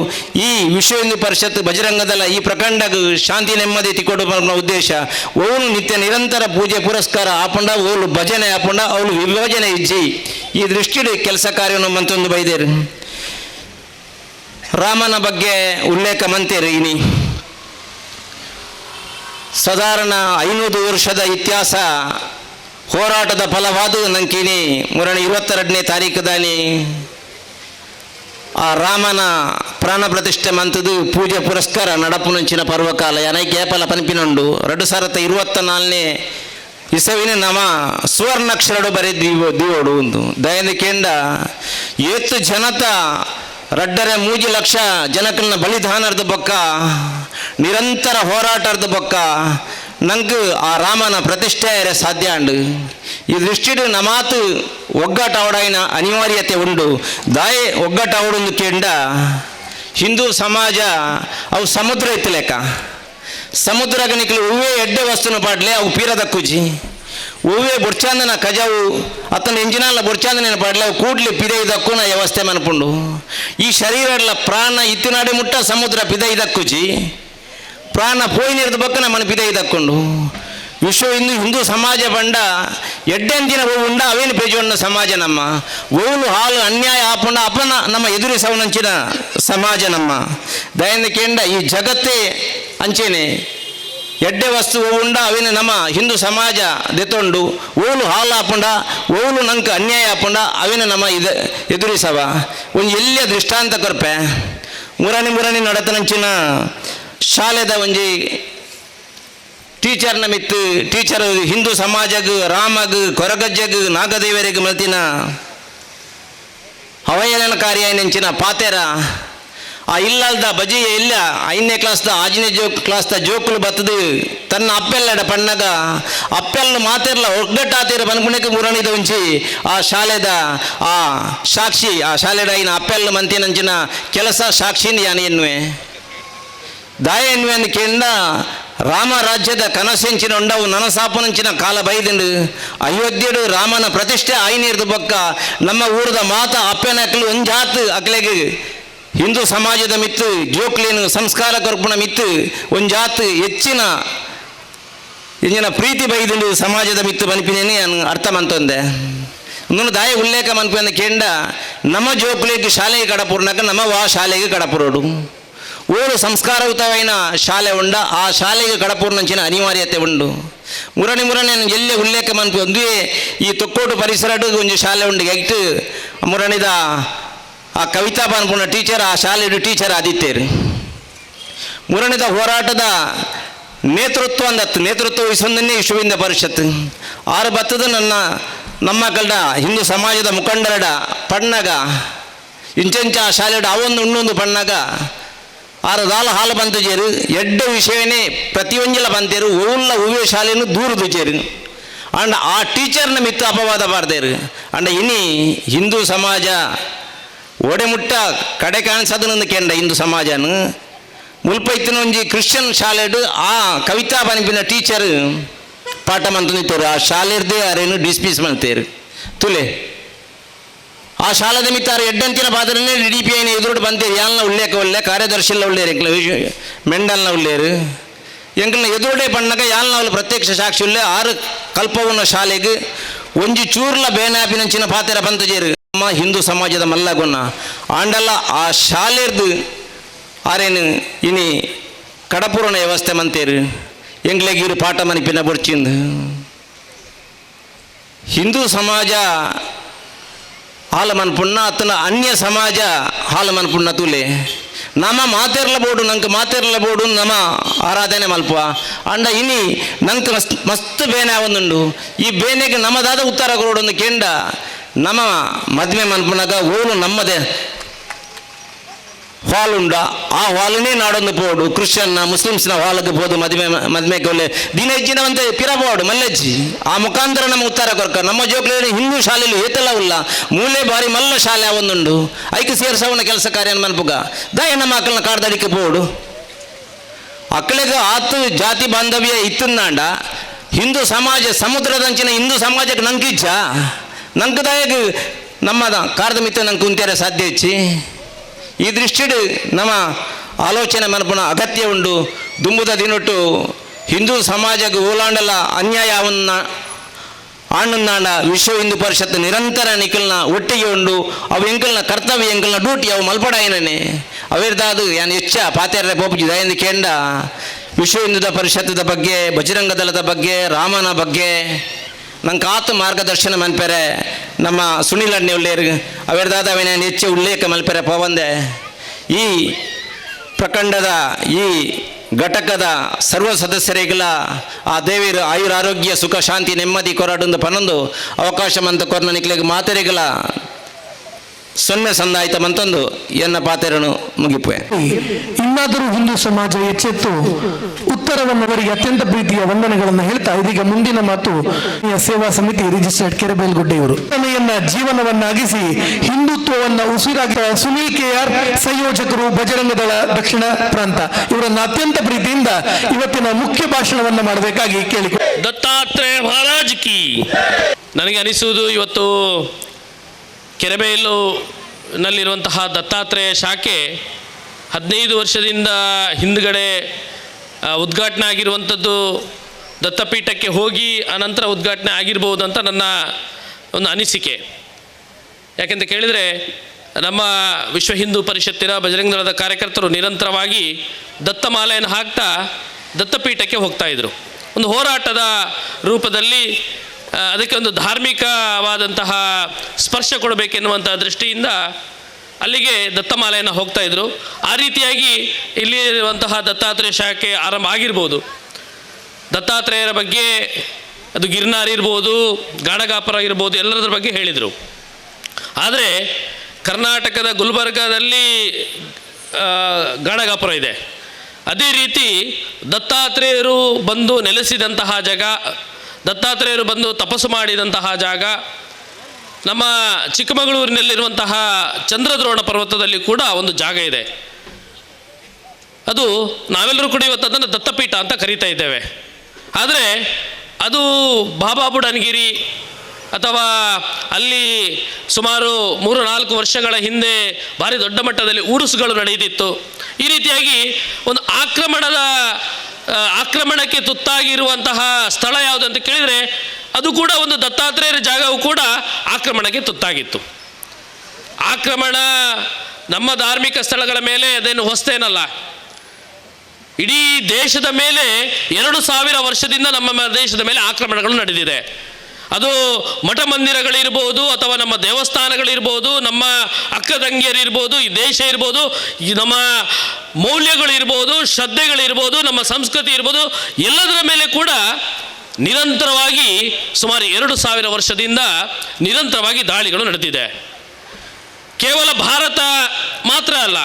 ಈ ವಿಶ್ವ ಹಿಂದೂ ಪರಿಷತ್ ಬಜರಂಗದಳ ಈ ಪ್ರಖಂಡಗೂ ಶಾಂತಿ ನೆಮ್ಮದಿ ತಿಕೊಡು ಬರಪನ ಉದ್ದೇಶ ಅವನು ನಿತ್ಯ ನಿರಂತರ ಪೂಜೆ ಪುರಸ್ಕಾರ ಆಪುಂಡ ಅವಳು ಭಜನೆ ಆಪುಂಡ ಅವಳು ವಿಭಜನೆ ಇಜ್ಜಿ ಈ ದೃಷ್ಟಿಡು ಕೆಲಸ ಕಾರ್ಯವನ್ನು ಮಂತೊಂದು ಬೈದೇರು ರಾಮನ ಬಗ್ಗೆ ಉಲ್ಲೇಖ ಮಂತೇರು ಇನಿ ಸಾಧಾರಣ 500 ವರ್ಷದ ಇತಿಹಾಸ ಹೋರಾಟದ ಫಲವಾದು ನಂಕಿನಿ ಮುರಣಿ 22ನೇ ತಾರೀಕದಾನಿ ಆ ರಾಮನ ಪ್ರಾಣ ಪ್ರತಿಷ್ಠೆ ಮಂತದು ಪೂಜೆ ಪುರಸ್ಕಾರ ನಡಪುನಂಚಿನ ಪರ್ವಕಾಲ ನನಗೆ ಏಪಲ ಪನಿಪಿನುಂಡು 2024ನೇ ಇಸವಿನ ನಮ ಸುವರ್ಣಾಕ್ಷರಡು ಬರೆದಿವೋಡು ಒಂದು ದಯಂದು ಕೇಂದ್ರ ಏತ್ತು ಜನತ 2.3 ಲಕ್ಷ ಜನಕನ್ನ ಬಲಿದಾನದ ಬೊಕ್ಕ ನಿರಂತರ ಹೋರಾಟದ ಬೊಕ್ಕ ನಂಗೆ ಆ ರಾಮನ ಪ್ರತಿಷ್ಠೆ ಸಾಧ್ಯ ಅಂಡು ಈ ದೃಷ್ಟಿಡು ನಮಾತು ಒಗ್ಗಟ್ಟು ಅವಡಾಯಿನ ಅನಿವಾರ್ಯತೆ ಉಂಡು ದಾಯೆ ಒಗ್ಗಟ್ಟು ಅವಡೊಂದು ಕೇಂಡ ಹಿಂದೂ ಸಮಾಜ ಅವು ಸಮುದ್ರ ಎತ್ತಲೆಕ್ಕ ಸಮುದ್ರಗನಿಕಲು ಹೂವೇ ಎಡ್ಡೆ ವಸ್ತುನ ಪಾಡ್ಲೆ ಅವು ಪೀರದಕ್ಕುಜಿ ಹೂವೇ ಬುಡ್ಚಾಂದನ ಕಜಾವು ಅತನ ಎಂಜಿನಲ್ಲ ಬುಡ್ಚಾಂದನ ಪಾಡ್ಲೆ ಅವು ಕೂಡ್ಲಿ ಪಿದೆ ಇದಕ್ಕೂ ನಾ ವ್ಯವಸ್ಥೆ ಮನ್ಪುಂಡು ಈ ಶರೀರಡ್ಲ ಪ್ರಾಣ ಇತ್ತಿನಾಡಿ ಮುಟ್ಟ ಸಮುದ್ರ ಪಿದೆ ಇದಕ್ಕುಜಿ ಪ್ರಾಣ ಪೋಯಿನಿರದ ಬಕ್ಕ ನಮ್ಮನ್ನು ಪಿದೆ ಇದಕ್ಕೊಂಡು ವಿಶ್ವ ಹಿಂದೂ ಸಮಾಜ ಬಂಡ ಎಡ್ಡೆಂದಿನ ಗೋವು ಉಂಡ ಅವೇನು ಪೇಜುಂಡ ಸಮಾಜ ನಮ್ಮ ಗೋವುಲು ಹಾಲು ಅನ್ಯಾಯ ಆಪುಂಡ ಅಪನ ನಮ್ಮ ಎದುರಿಸವನಂಚಿನ ಸಮಾಜ ನಮ್ಮ ದಯಂದ ಕೇಂಡ ಈ ಜಗತ್ತೇ ಅಂಚೆನೆ ಎಡ್ಡೆ ವಸ್ತು ಉಂಡ ಅವೇನು ನಮ್ಮ ಹಿಂದೂ ಸಮಾಜ ದೆತ್ತೊಂಡು ಓಲು ಹಾಲು ಆಪುಂಡ ಓಲು ನಂಕ ಅನ್ಯಾಯ ಆಪುಂಡ ಅವೇನು ನಮ್ಮ ಎದುರಿಸವ ಒಂದು ಎಲ್ಲಿಯ ದೃಷ್ಟಾಂತ ಕೊರ್ಪೆ ಮುರಾಣಿ ನಡತನಂಚಿನ ಶಾಲೆದ ಒಂಜಿ ಟೀಚರ್ನ ಮಿತ್ತು ಟೀಚರ್ ಹಿಂದೂ ಸಮಾಜಗ್ ರಾಮಗ್ ಕೊರಗಜ್ಜಗ್ ನಾಗದೇವರಿಗೆ ಮಲ್ತಿನ ಅವಹೇಳನಕಾರಿಯಾಯನೆಂಚಿನ ಪಾತೆರ ಆ ಇಲ್ಲಲ್ದ ಬಜಿ ಇಲ್ಲ 5ನೇ ಕ್ಲಾಸ್ದ 6ನೇ ಕ್ಲಾಸ್ದ ಜೋಕುಲು ಬತ್ತದು ತನ್ನ ಅಪ್ಪೆಲ್ಲಡ ಪಣ್ಣಗ ಅಪ್ಪೆಲ್ಲ ಮಾತೆರ್ಲ ಒಗ್ಗಟ್ಟಾತೀರ ಬನ್ಪುಣಕ್ಕೆ ಮುರಣಿದ ಉಂಚಿ ಆ ಶಾಲೆದ ಆ ಸಾಕ್ಷಿ ಆ ಶಾಲೆಡ ಐನ ಅಪ್ಪೆಲ್ಲ ಮಂತಿನಂಚಿನ ಕೆಲಸ ಸಾಕ್ಷಿನ ಯಾನಿ ಎನ್ನುವೆ ದಾಯ ಎನ್ನುವೆ ಅಂದು ಕೇಂದ ರಾಮ ರಾಜ್ಯದ ಕನಸೆಂಚಿನ ಉಂಡವು ನನಸಾಪನಂಚಿನ ಕಾಲ ಬೈದಿಂಡು ಅಯೋಧ್ಯೆಡು ರಾಮನ ಪ್ರತಿಷ್ಠೆ ಆಯ್ನಿರ್ದು ಬೊಕ್ಕ ನಮ್ಮ ಊರದ ಮಾತ ಅಪ್ಪೆನಕ್ಲು ಒಂಜಾತ್ ಅಕ್ಲೆಗೆ ಹಿಂದೂ ಸಮಾಜದ ಮಿತ್ತು ಜೋಕ್ಲೇನು ಸಂಸ್ಕಾರ ಕರ್ಪುಣ ಮಿತ್ತು ಒಂಜಾತ್ ಹೆಚ್ಚಿನ ಇಂಜಿನ ಪ್ರೀತಿ ಬೈದಿಂಡು ಸಮಾಜದ ಮಿತ್ತು ಬನ್ಪಿನೇನೆ ಅರ್ಥ ಮಂತೊಂದೆ ಇನ್ನೊಂದು ದಾಯ ಉಲ್ಲೇಖ ಮನ್ಪಂದ ಕೇಂಡ ನಮ್ಮ ಜೋಕ್ಲೇಗೆ ಶಾಲೆಗೆ ಕಡಪುರ್ನಾಕ ನಮ್ಮ ವಾ ಶಾಲೆಗೆ ಕಡಪುರೋಡು ಓಡು ಸಂಸ್ಕಾರಯುತವೈನ ಶಾಲೆ ಉಂಡ ಆ ಶಾಲೆಗೆ ಕಡಪೂರ್ನಂಚಿನ ಅನಿವಾರ್ಯತೆ ಉಂಡು ಮುರಣಿ ಎಲ್ಲೇ ಉಲ್ಲೇಖ ಮನ್ಪು ಒಂದೇ ಈ ತೊಕ್ಕೋಟು ಪರಿಸರಡು ಒಂದು ಶಾಲೆ ಉಂಡು ಎಕ್ಟ್ ಮುರಣಿದ ಆ ಕವಿತಾ ಪನ್ಪುಣ ಟೀಚರ್ ಆ ಶಾಲೆಡು ಟೀಚರ್ ಆದಿತ್ತೇರು ಮುರಣಿದ ಹೋರಾಟದ ನೇತೃತ್ವ ವಹಿಸೊಂದನ್ನೇ ವಿಶ್ವ ಹಿಂದೂ ಪರಿಷತ್ ಆರು ಬತ್ತದ ನಮ್ಮ ಕಲ್ಡ ಹಿಂದೂ ಸಮಾಜದ ಮುಖಂಡರಡ ಪಣ್ಣಗ ಇಂಚೆಂಚ ಆ ಶಾಲೆಡು ಅವೊಂದು ಇನ್ನೊಂದು ಪಣ್ಣಗ ಆರು ದಾಲ ಹಾಲು ಬಂತು ಜೇರು ಎಡ್ಡ ವಿಷಯನೇ ಪ್ರತಿಯೊಂಜಿಲ ಬಂತೇರು ಓಲ್ಲ ಹೂವೆ ಶಾಲೆಯನ್ನು ದೂರದು ಜೇರು ಅಂಡ್ ಆ ಟೀಚರ್ನ ಮಿತ್ತ ಅಪವಾದ ಬಾರ್ದೇರು ಅಂಡ ಇನಿ ಹಿಂದೂ ಸಮಾಜ ಒಡೆಮುಟ್ಟ ಕಡೆ ಕಾಣಿಸೋದನ್ನು ಕೆಂಡ ಹಿಂದೂ ಸಮಾಜನ ಮುಲ್ಪೈತಿನ ಒಂಜಿ ಕ್ರಿಶ್ಚಿಯನ್ ಶಾಲೆಡು ಆ ಕವಿತಾ ಬನಿಪಿನ ಟೀಚರ್ ಪಾಠ ಮಂತು ನಿಂತರು ಆ ಶಾಲೆರ್ದೇ ಅರೇನು ಡಿಸ್ಮಿಸ್ ಮಾಡ್ತೇರು ತುಲೆ ಆ ಶಾಲಾ ಮಿತ್ತಾರು ಎಡ್ಡಂತಿನ ಪಾತ್ರನೇ DPIನ ಎದುರುಡು ಬಂತೇರಿ ಯಾಲ್ನ ಉಳ್ಳೇಕ ಒಳ್ಳೆ ಕಾರ್ಯದರ್ಶಿಲ್ಲ ಉಳ್ಳೇರು ಎಂಕ್ಲ ಮೆಂಡಲ್ನ ಉಳ್ಳೇರು ಎಂಕ್ಲನ ಎದುರುಡೆ ಪಣ್ಣಗ ಯಾಲ್ನ ಅವಳು ಪ್ರತ್ಯಕ್ಷ ಸಾಕ್ಷಿ ಉಳ್ಳೆ 6 ಕಲ್ಪವನ್ನ ಶಾಲೆಗೆ ಒಂಜಿ ಚೂರ್ಲ ಬೇನಾಪಿನಂಚಿನ ಪಾತೆರ ಬಂತಜೇರು ನಮ್ಮ ಹಿಂದೂ ಸಮಾಜದ ಮಲ್ಲಗೊನ್ನ ಆಂಡಲ್ಲ ಆ ಶಾಲೆರ್ದು ಆರೇನು ಇನಿ ಕಡಪುರನ ವ್ಯವಸ್ಥೆ ಮಂತೇರು ಎಂಗ್ಲೆಗೆ ಇವರು ಪಾಠ ಮನಿಪಿನ ಬೊಡ್ಚಿಂದು ಹಿಂದೂ ಸಮಾಜ ಹಾಲು ಮನ್ಪುಣ್ಣ ಅತ್ತನ ಅನ್ಯ ಸಮಾಜ ಹಾಲು ಮನ್ಪುಣ್ಣ ತುಲೆ ನಮ್ಮ ಮಾತೆರ್ಲ ಬೋಡು ನಂಗೆ ಮಾತೆರ್ಲ ಬೋಡು ನಮ್ಮ ಆರಾಧನೆ ಮಲ್ಪ ಅಂಡ ಇನಿ ನಂಗೆ ಮಸ್ತ್ ಬೇನೆ ಆವೊಂದುಂಡು ಈ ಬೇನೆಗೆ ನಮ್ಮದಾದ ಉತ್ತರ ಕೊಡೋಡೊಂದು ಕೆಂಡ ನಮ್ಮ ಮದ್ವೆ ಮನ್ಪುಣಗ ಓಲು ನಮ್ಮದೇ ಹಾಲ್ ಉಂಡ ಆ ಹಾಲನ್ನೇ ನಾಡೊಂದು ಪೋಡು ಕ್ರಿಶ್ಚಿಯನ್ನ ಮುಸ್ಲಿಮ್ಸ್ನ ಹಾಲಿಗೆ ಹೋದು ಮದ್ಮೆಗೆ ಒಳ್ಳೆ ದಿನ ಹೆಚ್ಚಿನವಂತೆ ಪಿರಬೋಡು ಮಲ್ಲೆಜ್ಜಿ ಆ ಮುಖಾಂತರ ನಮ್ಮ ಉತ್ತರ ಕೊರ್ಕ ನಮ್ಮ ಜೋಕ್ಲಿ ಹಿಂದೂ ಶಾಲೆಯಲ್ಲಿ ಏತೆಲ್ಲ ಉಲ್ಲ ಮೂಲೆ ಬಾರಿ ಮಲ್ಲ ಶಾಲೆ ಒಂದುಂಡು ಐಕೆ ಸೇರ್ಸವನ ಕೆಲಸ ಕಾರ್ಯ ಮನ್ಪುಗ ದಯನ ಮಕ್ಕಳನ್ನ ಕಾಡ್ದಡಿಕೆ ಪೋಡು ಅಕ್ಕಳಿಗೆ ಆತು ಜಾತಿ ಬಾಂಧವ್ಯ ಇತ್ತಂದಾಂಡ ಹಿಂದೂ ಸಮಾಜ ಸಮುದ್ರದಂಚಿನ ಹಿಂದೂ ಸಮಾಜಕ್ಕೆ ನಂಗಿಚ್ಚ ನಂಗೆ ದಯಗೆ ನಮ್ಮದ ಕಾರದ ಮಿತ್ತ ನಂಗೆ ಕುಂತ್ಯಾರ ಸಾಧ್ಯ ಹೆಚ್ಚಿ ಈ ದೃಷ್ಟಿಡು ನಮ್ಮ ಆಲೋಚನೆ ಮನಪುನ ಅಗತ್ಯ ಉಂಡು ದುಂಬುದ ದಿನೊಟ್ಟು ಹಿಂದೂ ಸಮಾಜಕ್ಕೆ ಓಲಾಂಡಲ ಅನ್ಯಾಯವನ್ನ ಆಣ್ಣಂದಾಂಡ ವಿಶ್ವ ಹಿಂದೂ ಪರಿಷತ್ ನಿರಂತರ ನಿಖಲ್ನ ಒಟ್ಟಿಗೆ ಉಂಡು ಅವು ಎಂಕಲ್ನ ಕರ್ತವ್ಯ ಎಂಕಲ್ನ ಡ್ಯೂಟಿ ಅವು ಮಲ್ಪಡಾಯನೇ ಅವಿರ್ದಾದು ಯಾನು ಹೆಚ್ಚ ಪಾತೆರ ಪೋಪುಜಿ ದಯಂದು ಕೇಂಡ ವಿಶ್ವ ಹಿಂದೂ ಪರಿಷತ್ತದ ಬಗ್ಗೆ ಬಜರಂಗ ದಳದ ಬಗ್ಗೆ ರಾಮನ ಬಗ್ಗೆ ನಂಗೆ ಆತು ಮಾರ್ಗದರ್ಶನ ಮನ್ಪೆರೆ ನಮ್ಮ ಸುನಿಲ್ ಅಣ್ಣೆ ಉಳ್ಳೇರು ಅವೆರ್ದಾದ ಅವನ ಹೆಚ್ಚು ಉಲ್ಲೇಖ ಮಲ್ಪೆರೆ ಪವಂದೆ ಈ ಪ್ರಖಂಡದ ಈ ಘಟಕದ ಸರ್ವ ಸದಸ್ಯರಿಗೆಲ್ಲ ಆ ದೇವಿರು ಆಯುರಾರೋಗ್ಯ ಸುಖ ಶಾಂತಿ ನೆಮ್ಮದಿ ಕೊರಡೊಂದು ಪನ್ನೊಂದು ಅವಕಾಶ ಮಂತ ಕೊರ್ನ ನಿಕ್ಲಿಗೆ ಮಾತೆರೆಗಳ ಸೊನ್ನೆ ಸಂದಾಯಿತ ಮಂತಂದು ಎನ್ನ ಪಾತೆರನು ಮುಗಿಪುವೆ. ಇನ್ನಾದರೂ ಹಿಂದೂ ಸಮಾಜ ಎಚ್ಚೆತ್ತು ಉತ್ತರವನ್ನು ಅವರಿಗೆ ಅತ್ಯಂತ ಪ್ರೀತಿಯ ವಂದನೆಗಳನ್ನು ಹೇಳ್ತಾ ಇದೀಗ ಮುಂದಿನ ಮಾತು ಸೇವಾ ಸಮಿತಿ ರಿಜಿಸ್ಟರ್ಡ್ ಕೆರೆಬೇಲ್ಗುಡ್ಡೆ ಇವರು ಜೀವನವನ್ನಾಗಿಸಿ ಹಿಂದುತ್ವವನ್ನ ಉಸಿರಾಗಿ ಸುನೀಲ್ KR ಸಂಯೋಜಕರು ಬಜರಂಗ ದಳ ದಕ್ಷಿಣ ಪ್ರಾಂತ ಇವರನ್ನ ಅತ್ಯಂತ ಪ್ರೀತಿಯಿಂದ ಇವತ್ತಿನ ಮುಖ್ಯ ಭಾಷಣವನ್ನ ಮಾಡಬೇಕಾಗಿ ಕೇಳಿಕೊ. ದತ್ತಾತ್ರೇಯ ಮಹಾರಾಜ್ ಕಿ. ನನಗೆ ಅನಿಸುವುದು ಇವತ್ತು ಕೆರೆಬೇಲು ನಲ್ಲಿರುವಂತಹ ದತ್ತಾತ್ರೇಯ ಶಾಖೆ 15 ವರ್ಷದಿಂದ ಹಿಂದ್ಗಡೆ ಉದ್ಘಾಟನೆ ಆಗಿರುವಂಥದ್ದು ದತ್ತಪೀಠಕ್ಕೆ ಹೋಗಿ ಅನಂತರ ಉದ್ಘಾಟನೆ ಆಗಿರ್ಬೋದು ಅಂತ ನನ್ನ ಒಂದು ಅನಿಸಿಕೆ. ಯಾಕೆಂತ ಕೇಳಿದರೆ ನಮ್ಮ ವಿಶ್ವ ಹಿಂದೂ ಪರಿಷತ್ತಿನ ಬಜರಂಗ ದಳದ ಕಾರ್ಯಕರ್ತರು ನಿರಂತರವಾಗಿ ದತ್ತಮಾಲೆಯನ್ನು ಹಾಕ್ತಾ ದತ್ತಪೀಠಕ್ಕೆ ಹೋಗ್ತಾಯಿದ್ರು. ಒಂದು ಹೋರಾಟದ ರೂಪದಲ್ಲಿ ಅದಕ್ಕೆ ಒಂದು ಧಾರ್ಮಿಕವಾದಂತಹ ಸ್ಪರ್ಶ ಕೊಡಬೇಕೆನ್ನುವಂಥ ದೃಷ್ಟಿಯಿಂದ ಅಲ್ಲಿಗೆ ದತ್ತಮಾಲೆಯನ್ನು ಹೋಗ್ತಾಯಿದ್ರು. ಆ ರೀತಿಯಾಗಿ ಇಲ್ಲಿರುವಂತಹ ದತ್ತಾತ್ರೇಯ ಶಾಖೆ ಆರಂಭ ಆಗಿರ್ಬೋದು. ದತ್ತಾತ್ರೇಯರ ಬಗ್ಗೆ ಅದು ಗಿರ್ನಾರ್ ಇರ್ಬೋದು, ಗಾಣಗಾಪುರ ಇರ್ಬೋದು, ಎಲ್ಲದರ ಬಗ್ಗೆ ಹೇಳಿದರು. ಆದರೆ ಕರ್ನಾಟಕದ ಗುಲ್ಬರ್ಗಾದಲ್ಲಿ ಗಾಣಗಾಪುರ ಇದೆ. ಅದೇ ರೀತಿ ದತ್ತಾತ್ರೇಯರು ಬಂದು ನೆಲೆಸಿದಂತಹ ಜಾಗ, ದತ್ತಾತ್ರೇಯರು ಬಂದು ತಪಸ್ಸು ಮಾಡಿದಂತಹ ಜಾಗ ನಮ್ಮ ಚಿಕ್ಕಮಗಳೂರಿನಲ್ಲಿರುವಂತಹ ಚಂದ್ರದ್ರೋಣ ಪರ್ವತದಲ್ಲಿ ಕೂಡ ಒಂದು ಜಾಗ ಇದೆ. ಅದು ನಾವೆಲ್ಲರೂ ಕೂಡ ಇವತ್ತು ಅದನ್ನು ದತ್ತಪೀಠ ಅಂತ ಕರೀತಾ ಇದ್ದೇವೆ. ಆದರೆ ಅದು ಬಾಬಾ ಬುಡನ್ಗಿರಿ ಅಥವಾ ಅಲ್ಲಿ ಸುಮಾರು 3-4 ವರ್ಷಗಳ ಹಿಂದೆ ಭಾರಿ ದೊಡ್ಡ ಮಟ್ಟದಲ್ಲಿ ಉರುಸುಗಳು ನಡೆಯುತ್ತಿತ್ತು. ಈ ರೀತಿಯಾಗಿ ಒಂದು ಆಕ್ರಮಣಕ್ಕೆ ತುತ್ತಾಗಿರುವಂತಹ ಸ್ಥಳ ಯಾವುದು ಅಂತ ಕೇಳಿದರೆ ಅದು ಕೂಡ ಒಂದು ದತ್ತಾತ್ರೇಯರ ಜಾಗವು ಕೂಡ ಆಕ್ರಮಣಕ್ಕೆ ತುತ್ತಾಗಿತ್ತು. ಆಕ್ರಮಣ ನಮ್ಮ ಧಾರ್ಮಿಕ ಸ್ಥಳಗಳ ಮೇಲೆ ಅದೇನು ಹೊಸ್ತೇನಲ್ಲ. ಇಡೀ ದೇಶದ ಮೇಲೆ 2000 ವರ್ಷದಿಂದ ನಮ್ಮ ದೇಶದ ಮೇಲೆ ಆಕ್ರಮಣಗಳು ನಡೆದಿದೆ. ಅದು ಮಠ ಮಂದಿರಗಳಿರ್ಬೋದು ಅಥವಾ ನಮ್ಮ ದೇವಸ್ಥಾನಗಳಿರ್ಬೋದು, ನಮ್ಮ ಅಕ್ಕ ತಂಗಿಯರಿರ್ಬೋದು, ಈ ದೇಶ ಇರ್ಬೋದು, ನಮ್ಮ ಮೌಲ್ಯಗಳಿರ್ಬೋದು, ಶ್ರದ್ಧೆಗಳಿರ್ಬೋದು, ನಮ್ಮ ಸಂಸ್ಕೃತಿ ಇರ್ಬೋದು, ಎಲ್ಲದರ ಮೇಲೆ ಕೂಡ ನಿರಂತರವಾಗಿ ಸುಮಾರು 2000 ವರ್ಷದಿಂದ ನಿರಂತರವಾಗಿ ದಾಳಿಗಳು ನಡೆದಿದೆ. ಕೇವಲ ಭಾರತ ಮಾತ್ರ ಅಲ್ಲ,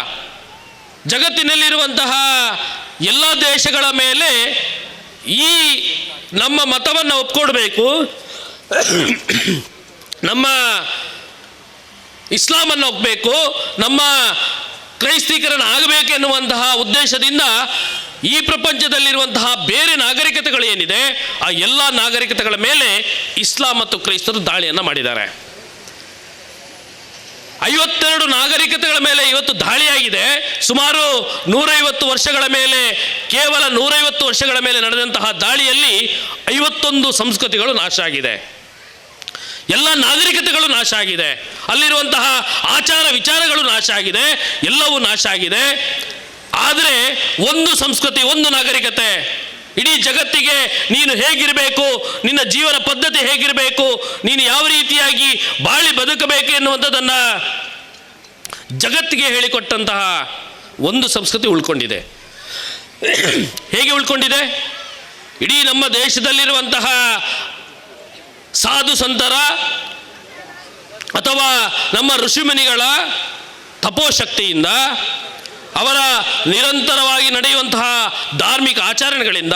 ಜಗತ್ತಿನಲ್ಲಿರುವಂತಹ ಎಲ್ಲ ದೇಶಗಳ ಮೇಲೆ ಈ ನಮ್ಮ ಮತವನ್ನು ಒಪ್ಕೊಡ್ಬೇಕು, ನಮ್ಮ ಇಸ್ಲಾಮನ್ನು ಒಪ್ಪಬೇಕು, ನಮ್ಮ ಕ್ರೈಸ್ತಿಕರನ್ನು ಆಗಬೇಕೆನ್ನುವಂತಹ ಉದ್ದೇಶದಿಂದ ಈ ಪ್ರಪಂಚದಲ್ಲಿರುವಂತಹ ಬೇರೆ ನಾಗರಿಕತೆಗಳು ಏನಿದೆ ಆ ಎಲ್ಲ ನಾಗರಿಕತೆಗಳ ಮೇಲೆ ಇಸ್ಲಾಂ ಮತ್ತು ಕ್ರೈಸ್ತರು ದಾಳಿಯನ್ನು ಮಾಡಿದ್ದಾರೆ. 52 ನಾಗರಿಕತೆಗಳ ಮೇಲೆ ಇವತ್ತು ದಾಳಿಯಾಗಿದೆ. ಸುಮಾರು 150 ವರ್ಷಗಳ ಮೇಲೆ, ಕೇವಲ 150 ವರ್ಷಗಳ ಮೇಲೆ ನಡೆದಂತಹ ದಾಳಿಯಲ್ಲಿ 51 ಸಂಸ್ಕೃತಿಗಳು ನಾಶ ಆಗಿದೆ. ಎಲ್ಲ ನಾಗರಿಕತೆಗಳು ನಾಶ ಆಗಿದೆ. ಅಲ್ಲಿರುವಂತಹ ಆಚಾರ ವಿಚಾರಗಳು ನಾಶ ಆಗಿದೆ. ಎಲ್ಲವೂ ನಾಶ ಆಗಿದೆ. ಆದರೆ ಒಂದು ಸಂಸ್ಕೃತಿ, ಒಂದು ನಾಗರಿಕತೆ, ಇಡೀ ಜಗತ್ತಿಗೆ ನೀನು ಹೇಗಿರಬೇಕು, ನಿನ್ನ ಜೀವನ ಪದ್ಧತಿ ಹೇಗಿರಬೇಕು, ನೀನು ಯಾವ ರೀತಿಯಾಗಿ ಬಾಳಿ ಬದುಕಬೇಕು ಎನ್ನುವಂಥದ್ದನ್ನು ಜಗತ್ತಿಗೆ ಹೇಳಿಕೊಟ್ಟಂತಹ ಒಂದು ಸಂಸ್ಕೃತಿ ಉಳ್ಕೊಂಡಿದೆ. ಹೇಗೆ ಉಳ್ಕೊಂಡಿದೆ? ಇಡೀ ನಮ್ಮ ದೇಶದಲ್ಲಿರುವಂತಹ ಸಾಧು ಸಂತರ ಅಥವಾ ನಮ್ಮ ಋಷಿಮುನಿಗಳ ತಪೋಶಕ್ತಿಯಿಂದ, ಅವರ ನಿರಂತರವಾಗಿ ನಡೆಯುವಂತಹ ಧಾರ್ಮಿಕ ಆಚರಣೆಗಳಿಂದ,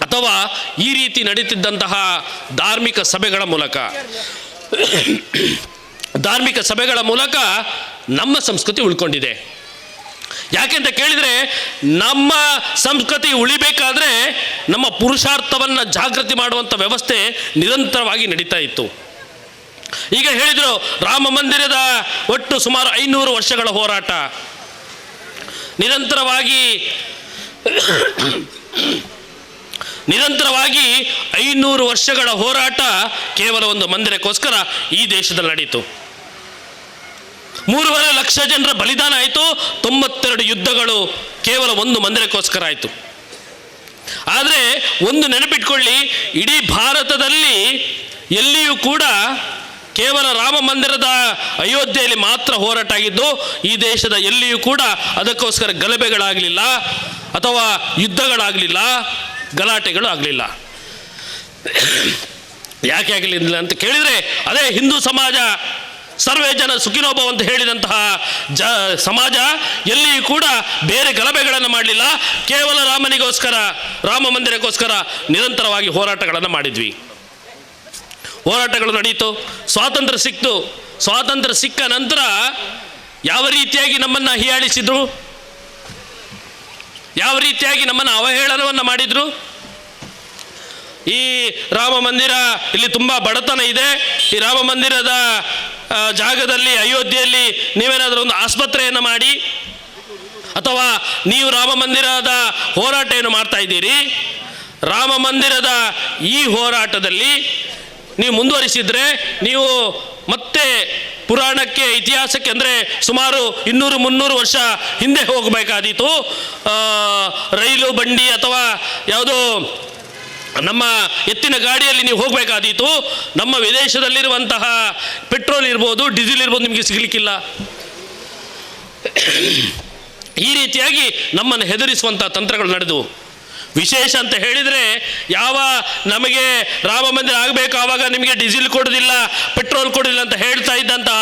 ಅಥವಾ ಈ ರೀತಿ ನಡೀತಿದ್ದಂತಹ ಧಾರ್ಮಿಕ ಸಭೆಗಳ ಮೂಲಕ ನಮ್ಮ ಸಂಸ್ಕೃತಿ ಉಳ್ಕೊಂಡಿದೆ. ಯಾಕೆಂತ ಕೇಳಿದರೆ, ನಮ್ಮ ಸಂಸ್ಕೃತಿ ಉಳಿಬೇಕಾದ್ರೆ ನಮ್ಮ ಪುರುಷಾರ್ಥವನ್ನು ಜಾಗೃತಿ ಮಾಡುವಂಥ ವ್ಯವಸ್ಥೆ ನಿರಂತರವಾಗಿ ನಡೀತಾ ಇತ್ತು. ಈಗ ಹೇಳಿದರು, ರಾಮ ಮಂದಿರದ ಒಟ್ಟು ಸುಮಾರು 500 ವರ್ಷಗಳ ಹೋರಾಟ, ನಿರಂತರವಾಗಿ 500 ವರ್ಷಗಳ ಹೋರಾಟ ಕೇವಲ ಒಂದು ಮಂದಿರಕ್ಕೋಸ್ಕರ ಈ ದೇಶದಲ್ಲಿ ನಡೀತು. 3.5 ಲಕ್ಷ ಜನರ ಬಲಿದಾನ ಆಯಿತು. 92 ಯುದ್ಧಗಳು ಕೇವಲ ಒಂದು ಮಂದಿರಕ್ಕೋಸ್ಕರ ಆಯಿತು. ಆದರೆ ಒಂದು ನೆನಪಿಟ್ಕೊಳ್ಳಿ, ಇಡೀ ಭಾರತದಲ್ಲಿ ಎಲ್ಲಿಯೂ ಕೂಡ ಕೇವಲ ರಾಮ ಮಂದಿರದ ಅಯೋಧ್ಯೆಯಲ್ಲಿ ಮಾತ್ರ ಹೋರಾಟ ಆಗಿದ್ದು, ಈ ದೇಶದ ಎಲ್ಲಿಯೂ ಕೂಡ ಅದಕ್ಕೋಸ್ಕರ ಗಲಭೆಗಳಾಗಲಿಲ್ಲ, ಅಥವಾ ಯುದ್ಧಗಳಾಗಲಿಲ್ಲ, ಗಲಾಟೆಗಳು ಆಗಲಿಲ್ಲ. ಯಾಕೆ ಆಗಲಿಲ್ಲ ಅಂತ ಕೇಳಿದರೆ, ಅದೇ ಹಿಂದೂ ಸಮಾಜ ಸರ್ವೇ ಜನ ಸುಖಿನೋಭವ ಅಂತ ಹೇಳಿದಂತಹ ಸಮಾಜ ಎಲ್ಲಿಯೂ ಕೂಡ ಬೇರೆ ಗಲಭೆಗಳನ್ನು ಮಾಡಲಿಲ್ಲ. ಕೇವಲ ರಾಮ ಮಂದಿರಕ್ಕೋಸ್ಕರ ನಿರಂತರವಾಗಿ ಹೋರಾಟಗಳನ್ನು ಮಾಡಿದ್ವಿ. ಹೋರಾಟಗಳು ನಡೀತು. ಸ್ವಾತಂತ್ರ್ಯ ಸಿಕ್ತು. ಸ್ವಾತಂತ್ರ್ಯ ಸಿಕ್ಕ ನಂತರ ಯಾವ ರೀತಿಯಾಗಿ ನಮ್ಮನ್ನು ಹೀಯಾಳಿಸಿದ್ರು, ಯಾವ ರೀತಿಯಾಗಿ ನಮ್ಮನ್ನು ಅವಹೇಳನವನ್ನು ಮಾಡಿದ್ರು. ಈ ರಾಮ ಮಂದಿರ, ಇಲ್ಲಿ ತುಂಬ ಬಡತನ ಇದೆ. ಈ ರಾಮ ಮಂದಿರದ ಜಾಗದಲ್ಲಿ, ಅಯೋಧ್ಯೆಯಲ್ಲಿ ನೀವೇನಾದರೂ ಒಂದು ಆಸ್ಪತ್ರೆಯನ್ನು ಮಾಡಿ, ಅಥವಾ ನೀವು ರಾಮ ಮಂದಿರದ ಹೋರಾಟ ಏನು ಮಾಡ್ತಾ ಇದ್ದೀರಿ, ರಾಮ ಮಂದಿರದ ಈ ಹೋರಾಟದಲ್ಲಿ ನೀವು ಮುಂದುವರಿಸಿದರೆ ನೀವು ಮತ್ತೆ ಪುರಾಣಕ್ಕೆ, ಇತಿಹಾಸಕ್ಕೆ, ಅಂದರೆ ಸುಮಾರು 200-300 ವರ್ಷ ಹಿಂದೆ ಹೋಗಬೇಕಾದೀತು. ರೈಲು ಬಂಡಿ ಅಥವಾ ಯಾವುದೋ ನಮ್ಮ ಎತ್ತಿನ ಗಾಡಿಯಲ್ಲಿ ನೀವು ಹೋಗಬೇಕಾದೀತು. ನಮ್ಮ ವಿದೇಶದಲ್ಲಿರುವಂತಹ ಪೆಟ್ರೋಲ್ ಇರ್ಬೋದು, ಡೀಸೆಲ್ ಇರ್ಬೋದು, ನಿಮಗೆ ಸಿಗಲಿಕ್ಕಿಲ್ಲ. ಈ ರೀತಿಯಾಗಿ ನಮ್ಮನ್ನು ಹೆದರಿಸುವಂಥ ತಂತ್ರಗಳು ನಡೆದವು. ವಿಶೇಷ ಅಂತ ಹೇಳಿದರೆ, ಯಾವ ನಮಗೆ ರಾಮ ಮಂದಿರ ಆಗಬೇಕು ಆವಾಗ ನಿಮಗೆ ಡೀಸೆಲ್ ಕೊಡೋದಿಲ್ಲ, ಪೆಟ್ರೋಲ್ ಕೊಡೋದಿಲ್ಲ ಅಂತ ಹೇಳ್ತಾ ಇದ್ದಂತಹ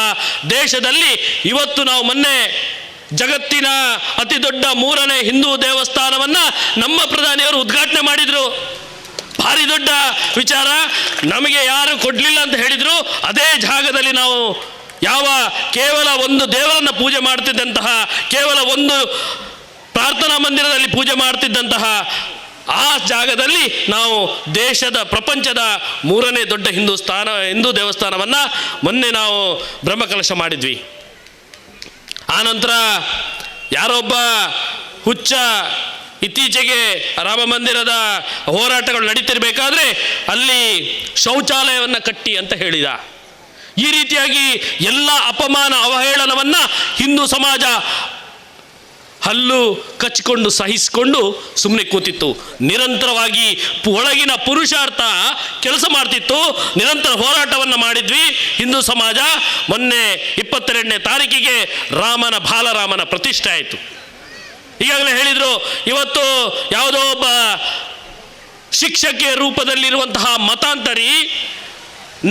ದೇಶದಲ್ಲಿ ಇವತ್ತು ನಾವು ಮೊನ್ನೆ ಜಗತ್ತಿನ ಅತಿ ದೊಡ್ಡ 3ನೇ ಹಿಂದೂ ದೇವಸ್ಥಾನವನ್ನು ನಮ್ಮ ಪ್ರಧಾನಿಯವರು ಉದ್ಘಾಟನೆ ಮಾಡಿದರು. ಭಾರಿ ದೊಡ್ಡ ವಿಚಾರ. ನಮಗೆ ಯಾರು ಕೊಡಲಿಲ್ಲ ಅಂತ ಹೇಳಿದರು. ಅದೇ ಜಾಗದಲ್ಲಿ ನಾವು ಕೇವಲ ಒಂದು ದೇವರನ್ನು ಪೂಜೆ ಮಾಡ್ತಿದ್ದಂತಹ, ಕೇವಲ ಒಂದು ಪ್ರಾರ್ಥನಾ ಮಂದಿರದಲ್ಲಿ ಪೂಜೆ ಮಾಡ್ತಿದ್ದಂತಹ ಆ ಜಾಗದಲ್ಲಿ ನಾವು ದೇಶದ, ಪ್ರಪಂಚದ 3ನೇ ದೊಡ್ಡ ಹಿಂದೂ ದೇವಸ್ಥಾನವನ್ನು ಮೊನ್ನೆ ನಾವು ಬ್ರಹ್ಮಕಲಶ ಮಾಡಿದ್ವಿ. ಆನಂತರ ಯಾರೊಬ್ಬ ಹುಚ್ಚ ಇತ್ತೀಚೆಗೆ ರಾಮ ಮಂದಿರದ ಹೋರಾಟಗಳು ನಡೀತಿರ್ಬೇಕಾದ್ರೆ ಅಲ್ಲಿ ಶೌಚಾಲಯವನ್ನು ಕಟ್ಟಿ ಅಂತ ಹೇಳಿದ. ಈ ರೀತಿಯಾಗಿ ಎಲ್ಲ ಅಪಮಾನ, ಅವಹೇಳನವನ್ನು ಹಿಂದೂ ಸಮಾಜ ಹಲ್ಲು ಕಚ್ಚಿಕೊಂಡು ಸಹಿಸಿಕೊಂಡು ಸುಮ್ಮನೆ ಕೂತಿತ್ತು. ನಿರಂತರವಾಗಿ ಒಳಗಿನ ಪುರುಷಾರ್ಥ ಕೆಲಸ ಮಾಡ್ತಿತ್ತು. ನಿರಂತರ ಹೋರಾಟವನ್ನು ಮಾಡಿದ್ವಿ ಹಿಂದೂ ಸಮಾಜ. ಮೊನ್ನೆ 22ನೇ ತಾರೀಕಿಗೆ ಬಾಲರಾಮನ ಪ್ರತಿಷ್ಠೆ ಆಯಿತು. ಈಗಾಗಲೇ ಹೇಳಿದರು, ಇವತ್ತು ಯಾವುದೋ ಒಬ್ಬ ಶಿಕ್ಷಕಿಯ ರೂಪದಲ್ಲಿರುವಂತಹ ಮತಾಂತರಿ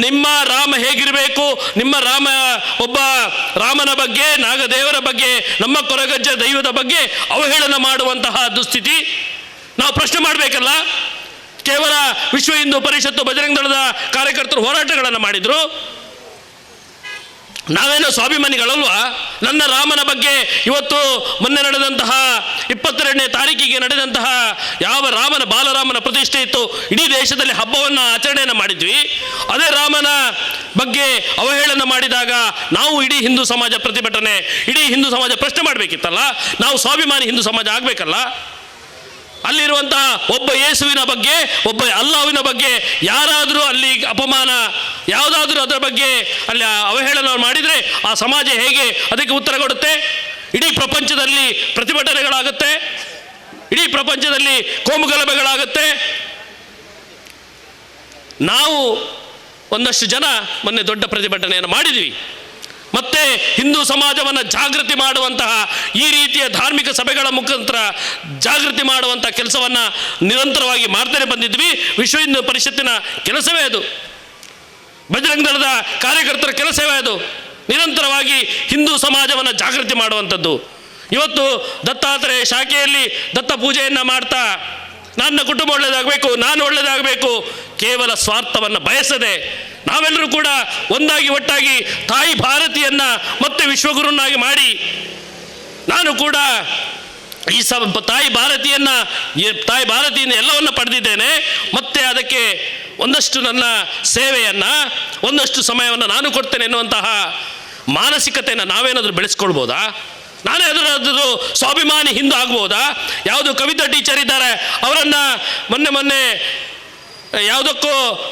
ನಿಮ್ಮ ರಾಮ ಹೇಗಿರಬೇಕು, ನಿಮ್ಮ ರಾಮನ ಬಗ್ಗೆ, ನಾಗದೇವರ ಬಗ್ಗೆ, ನಮ್ಮ ಕೊರಗಜ್ಜ ದೈವದ ಬಗ್ಗೆ ಅವಹೇಳನ ಮಾಡುವಂತಹ ದುಸ್ಥಿತಿ ನಾವು ಪ್ರಶ್ನೆ ಮಾಡಬೇಕಲ್ಲ. ಕೇವಲ ವಿಶ್ವ ಹಿಂದೂ ಪರಿಷತ್ತು, ಬಜರಂಗ ದಳದ ಕಾರ್ಯಕರ್ತರು ಹೋರಾಟಗಳನ್ನು ಮಾಡಿದರು. ನಾವೇನೋ ಸ್ವಾಭಿಮಾನಿಗಳಲ್ವಾ? ನನ್ನ ರಾಮನ ಬಗ್ಗೆ ಇವತ್ತು ಮೊನ್ನೆ ನಡೆದಂತಹ 22ನೇ ತಾರೀಕಿಗೆ ನಡೆದಂತಹ ಯಾವ ರಾಮನ ಬಾಲರಾಮನ ಪ್ರತಿಷ್ಠೆ ಇತ್ತು, ಇಡೀ ದೇಶದಲ್ಲಿ ಹಬ್ಬವನ್ನು ಆಚರಣೆಯನ್ನು ಮಾಡಿದ್ವಿ. ಅದೇ ರಾಮನ ಬಗ್ಗೆ ಅವಹೇಳನ ಮಾಡಿದಾಗ ನಾವು ಇಡೀ ಹಿಂದೂ ಸಮಾಜ ಪ್ರತಿಭಟನೆ, ಇಡೀ ಹಿಂದೂ ಸಮಾಜ ಪ್ರಶ್ನೆ ಮಾಡಬೇಕಿತ್ತಲ್ಲ. ನಾವು ಸ್ವಾಭಿಮಾನಿ ಹಿಂದೂ ಸಮಾಜ ಆಗಬೇಕಲ್ಲ. ಅಲ್ಲಿರುವಂತಹ ಒಬ್ಬ ಯೇಸುವಿನ ಬಗ್ಗೆ, ಒಬ್ಬ ಅಲ್ಲಾವಿನ ಬಗ್ಗೆ ಯಾರಾದರೂ ಅಲ್ಲಿ ಅಪಮಾನ, ಯಾವುದಾದ್ರೂ ಅದರ ಬಗ್ಗೆ ಅಲ್ಲಿ ಅವಹೇಳನ ಮಾಡಿದರೆ ಆ ಸಮಾಜ ಹೇಗೆ ಅದಕ್ಕೆ ಉತ್ತರ ಕೊಡುತ್ತೆ? ಇಡೀ ಪ್ರಪಂಚದಲ್ಲಿ ಪ್ರತಿಭಟನೆಗಳಾಗುತ್ತೆ, ಇಡೀ ಪ್ರಪಂಚದಲ್ಲಿ ಕೋಮುಗಲಭೆಗಳಾಗುತ್ತೆ. ನಾವು ಒಂದಷ್ಟು ಜನ ಮೊನ್ನೆ ದೊಡ್ಡ ಪ್ರತಿಭಟನೆಯನ್ನು ಮಾಡಿದ್ವಿ. ಮತ್ತೆ ಹಿಂದೂ ಸಮಾಜವನ್ನು ಜಾಗೃತಿ ಮಾಡುವಂತಹ ಈ ರೀತಿಯ ಧಾರ್ಮಿಕ ಸಭೆಗಳ ಮುಖಾಂತರ ಜಾಗೃತಿ ಮಾಡುವಂಥ ಕೆಲಸವನ್ನು ನಿರಂತರವಾಗಿ ಮಾಡ್ತಾನೆ ಬಂದಿದ್ವಿ. ವಿಶ್ವ ಹಿಂದೂ ಪರಿಷತ್ತಿನ ಕೆಲಸವೇ ಅದು, ಬಜರಂಗ ದಳದ ಕಾರ್ಯಕರ್ತರ ಕೆಲಸವೇ ಅದು, ನಿರಂತರವಾಗಿ ಹಿಂದೂ ಸಮಾಜವನ್ನು ಜಾಗೃತಿ ಮಾಡುವಂಥದ್ದು. ಇವತ್ತು ದತ್ತಾತ್ರೇಯ ಶಾಖೆಯಲ್ಲಿ ದತ್ತ ಪೂಜೆಯನ್ನು ಮಾಡ್ತಾ ನನ್ನ ಕುಟುಂಬ ಒಳ್ಳೆಯದಾಗಬೇಕು, ನಾನು ಒಳ್ಳೆಯದಾಗಬೇಕು, ಕೇವಲ ಸ್ವಾರ್ಥವನ್ನು ಬಯಸದೆ ನಾವೆಲ್ಲರೂ ಕೂಡ ಒಂದಾಗಿ ಒಟ್ಟಾಗಿ ತಾಯಿ ಭಾರತಿಯನ್ನು ಮತ್ತೆ ವಿಶ್ವಗುರುನಾಗಿ ಮಾಡಿ, ನಾನು ಕೂಡ ಈ ತಾಯಿ ಭಾರತಿಯಿಂದ ಎಲ್ಲವನ್ನು ಪಡೆದಿದ್ದೇನೆ, ಮತ್ತೆ ಅದಕ್ಕೆ ಒಂದಷ್ಟು ನನ್ನ ಸೇವೆಯನ್ನು, ಒಂದಷ್ಟು ಸಮಯವನ್ನು ನಾನು ಕೊಡ್ತೇನೆ ಎನ್ನುವಂತಹ ಮಾನಸಿಕತೆಯನ್ನು ನಾವೇನಾದರೂ ಬೆಳೆಸ್ಕೊಳ್ಬೋದಾ? ನಾನೇ ಅದರ ಸ್ವಾಭಿಮಾನಿ ಹಿಂದೂ ಆಗ್ಬೋದಾ? ಯಾವುದು ಕವಿತಾ ಟೀಚರ್ ಇದ್ದಾರೆ, ಅವರನ್ನು ಮೊನ್ನೆ ಯಾವುದಕ್ಕೂ